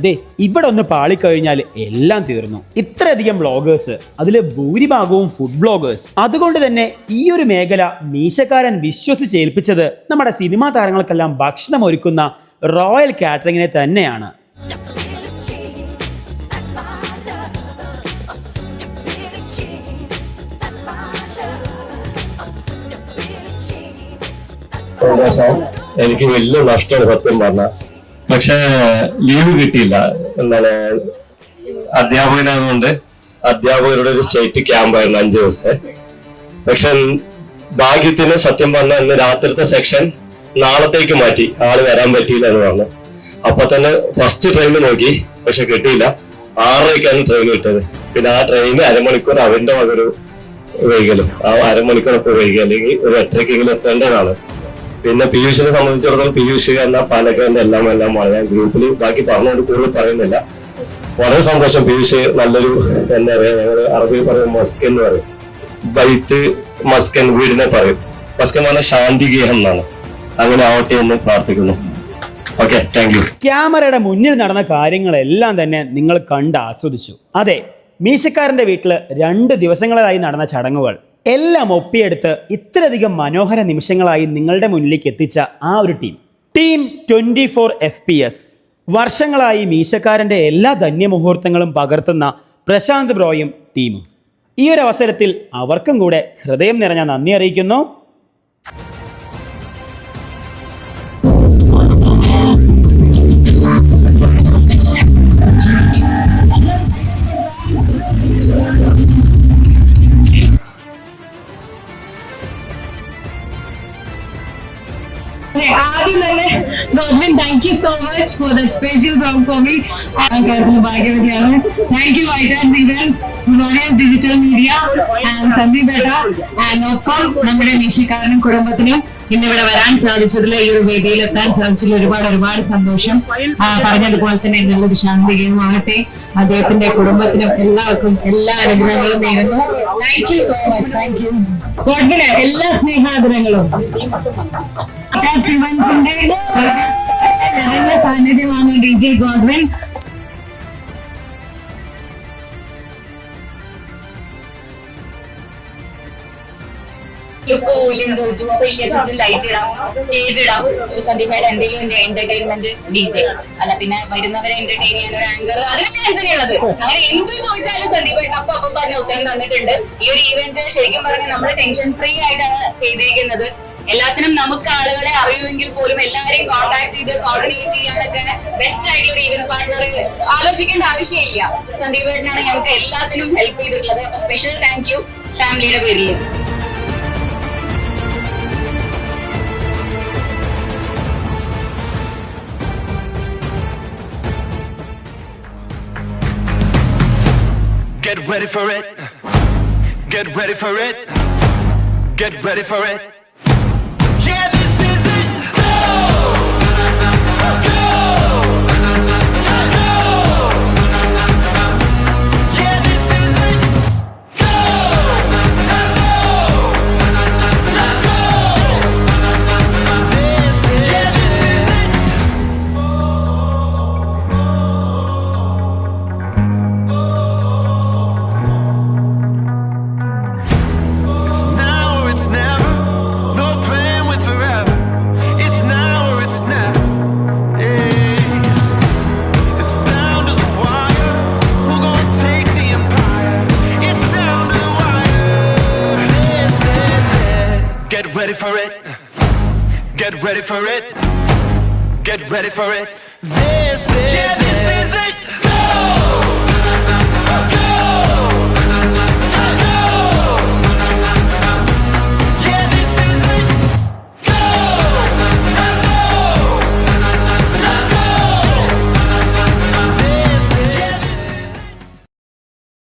ഇവിടെ ഒന്ന് പാളിക്കഴിഞ്ഞാൽ എല്ലാം തീർന്നു. ഇത്രയധികം ബ്ലോഗേഴ്സ്, അതിൽ ഭൂരിഭാഗവും ഫുഡ് ബ്ലോഗേഴ്സ്. അതുകൊണ്ട് തന്നെ ഈ ഒരു മേഖല മീശക്കാരൻ വിശ്വസിച്ചേൽപ്പിച്ചത് നമ്മുടെ സിനിമാ താരങ്ങൾക്കെല്ലാം ഭക്ഷണം ഒരുക്കുന്ന റോയൽ കാറ്ററിങ്ങിനെ തന്നെയാണ്. എനിക്ക് വലിയ നഷ്ടമാണ് സത്യം പറഞ്ഞ. പക്ഷെ ലീവ് കിട്ടിയില്ല. എന്താണ്, അധ്യാപകനായതുകൊണ്ട് അധ്യാപകരുടെ ഒരു സ്റ്റേറ്റ് ക്യാമ്പായിരുന്നു 5 ദിവസത്തെ. പക്ഷെ ഭാഗ്യത്തിന് സത്യം പറഞ്ഞ ഇന്ന് രാത്രിത്തെ സെക്ഷൻ നാളത്തേക്ക് മാറ്റി, ആള് വരാൻ പറ്റിയില്ല എന്ന് പറഞ്ഞു. അപ്പൊ തന്നെ ഫസ്റ്റ് ട്രെയിൻ നോക്കി, പക്ഷെ കിട്ടിയില്ല. 6:30 ട്രെയിൻ കിട്ടത്. പിന്നെ ആ ട്രെയിന് അരമണിക്കൂർ അവന്റെ വകൊരു വൈകലും, ആ അരമണിക്കൂറൊക്കെ വൈകി, അല്ലെങ്കിൽ ഒരു 8:30 എത്തേണ്ടതാണ്. പിന്നെ പീയൂഷിനെ സംബന്ധിച്ചിടത്തോളം പീയൂഷ് എന്ന പാലക്കാടിന്റെ എല്ലാം ഞാൻ ഗ്രൂപ്പിൽ ബാക്കി പറഞ്ഞുകൊണ്ട് കൂടുതൽ പറയുന്നില്ല. വളരെ സന്തോഷം. പീയൂഷ് നല്ലൊരു എന്താ പറയാ, ഞങ്ങൾ അറബിയിൽ പറയും മസ്ക് എന്ന് പറയും, ബൈത്ത് മസ്കൻ വീടിനെ പറയും. മസ്കൻ പറഞ്ഞ ശാന്തിഗേഹം എന്നാണ്. അങ്ങനെ ആവട്ടെ എന്ന് പ്രാർത്ഥിക്കുന്നു. Okay, thank you. ക്യാമറയുടെ മുന്നിൽ നടന്ന കാര്യങ്ങളെല്ലാം തന്നെ നിങ്ങൾ കണ്ട് ആസ്വദിച്ചു. അതെ, മീശക്കാരൻ്റെ വീട്ടിൽ 2 ദിവസങ്ങളിലായി നടന്ന ചടങ്ങുകൾ എല്ലാം ഒപ്പിയെടുത്ത് ഇത്രയധികം മനോഹര നിമിഷങ്ങളായി നിങ്ങളുടെ മുന്നിലേക്ക് എത്തിച്ച ആ ഒരു ടീം 24 FPS, വർഷങ്ങളായി മീശക്കാരൻ്റെ എല്ലാ ധന്യമുഹൂർത്തങ്ങളും പകർത്തുന്ന പ്രശാന്ത് ബ്രോയും ടീമും. ഈ ഒരു അവസരത്തിൽ അവർക്കും കൂടെ ഹൃദയം നിറഞ്ഞ നന്ദി അറിയിക്കുന്നു. ആദ്യം തന്നെ government thank you so much for the special round for me. ഭാഗ്യവതിയാണ്. Thank you Vitas events, glorious digital media and Sandeep ബേട്ട. ആൻഡ് ഒപ്പം നമ്മുടെ മീശക്കാരനും കുടുംബത്തിനും ഇന്നിവിടെ വരാൻ സാധിച്ചതിൽ, ഈ ഒരു വേദിയിൽ എത്താൻ സാധിച്ചതിൽ ഒരുപാട് സന്തോഷം. പറഞ്ഞതുപോലെ തന്നെ നല്ലൊരു ശാന്തികരമാകട്ടെ. അദ്ദേഹത്തിന്റെ കുടുംബത്തിനും എല്ലാവർക്കും എല്ലാ അനുഗ്രഹങ്ങളും നേരുന്നു. Thank you so much. Thank you. ഗോഡ്വിന് എല്ലാ സ്നേഹാദരങ്ങളും. സാന്നിധ്യമാണ് DJ ഗോഡ്വിൻ. ലുക്ക് മൂല്യം ചോദിച്ചു. അപ്പൊ ഇല്ല, ചുറ്റും ലൈറ്റ് ഇടാം, സ്റ്റേജ് ഇടാം, സന്ദീപായിട്ട് എന്തെങ്കിലും എന്റർടൈൻമെന്റ് DJ അല്ല, പിന്നെ വരുന്നവരെ എന്റർടൈൻ ചെയ്യാൻ ഒരു ആങ്കർ, അതിനല്ലേ ആൻസറുള്ളത്. അങ്ങനെ എന്ത് ചോദിച്ചാലും സന്ദീപായിട്ട് അപ്പൊ തന്നെ ഉത്തരം തന്നിട്ടുണ്ട്. ഈ ഒരു ഈവന്റ് ശരിക്കും പറഞ്ഞാൽ നമ്മൾ ടെൻഷൻ ഫ്രീ ആയിട്ടാണ് ചെയ്തിരിക്കുന്നത്. എല്ലാത്തിനും നമുക്ക് ആളുകളെ അറിയുമെങ്കിൽ പോലും എല്ലാവരെയും കോൺടാക്ട് ചെയ്ത് കോർഡിനേറ്റ് ചെയ്യാനൊക്കെ ബെസ്റ്റ് ആയിട്ടുള്ള ഒരു ഈവന്റ് പാർട്ണർ ആലോചിക്കേണ്ട ആവശ്യമില്ല. സന്ദീപായിട്ടാണ് ഞങ്ങൾക്ക് എല്ലാത്തിനും ഹെൽപ്പ് ചെയ്തിട്ടുള്ളത്. അപ്പൊ സ്പെഷ്യൽ താങ്ക് യു ഫാമിലിയുടെ പേരിൽ. Get ready for it. Get ready for it. Get ready for it. Yeah, this is it. Go! Go! Go! Yeah, this is it. Go! Let's go! This is it. It's now or it's never. No plan with forever. It's now or it's never. Yeah. It's down to the wire. Who gon' take the empire? It's down to the wire. This is it. Get ready for it. Get ready for it. Get ready for it. This is it. Go! Go!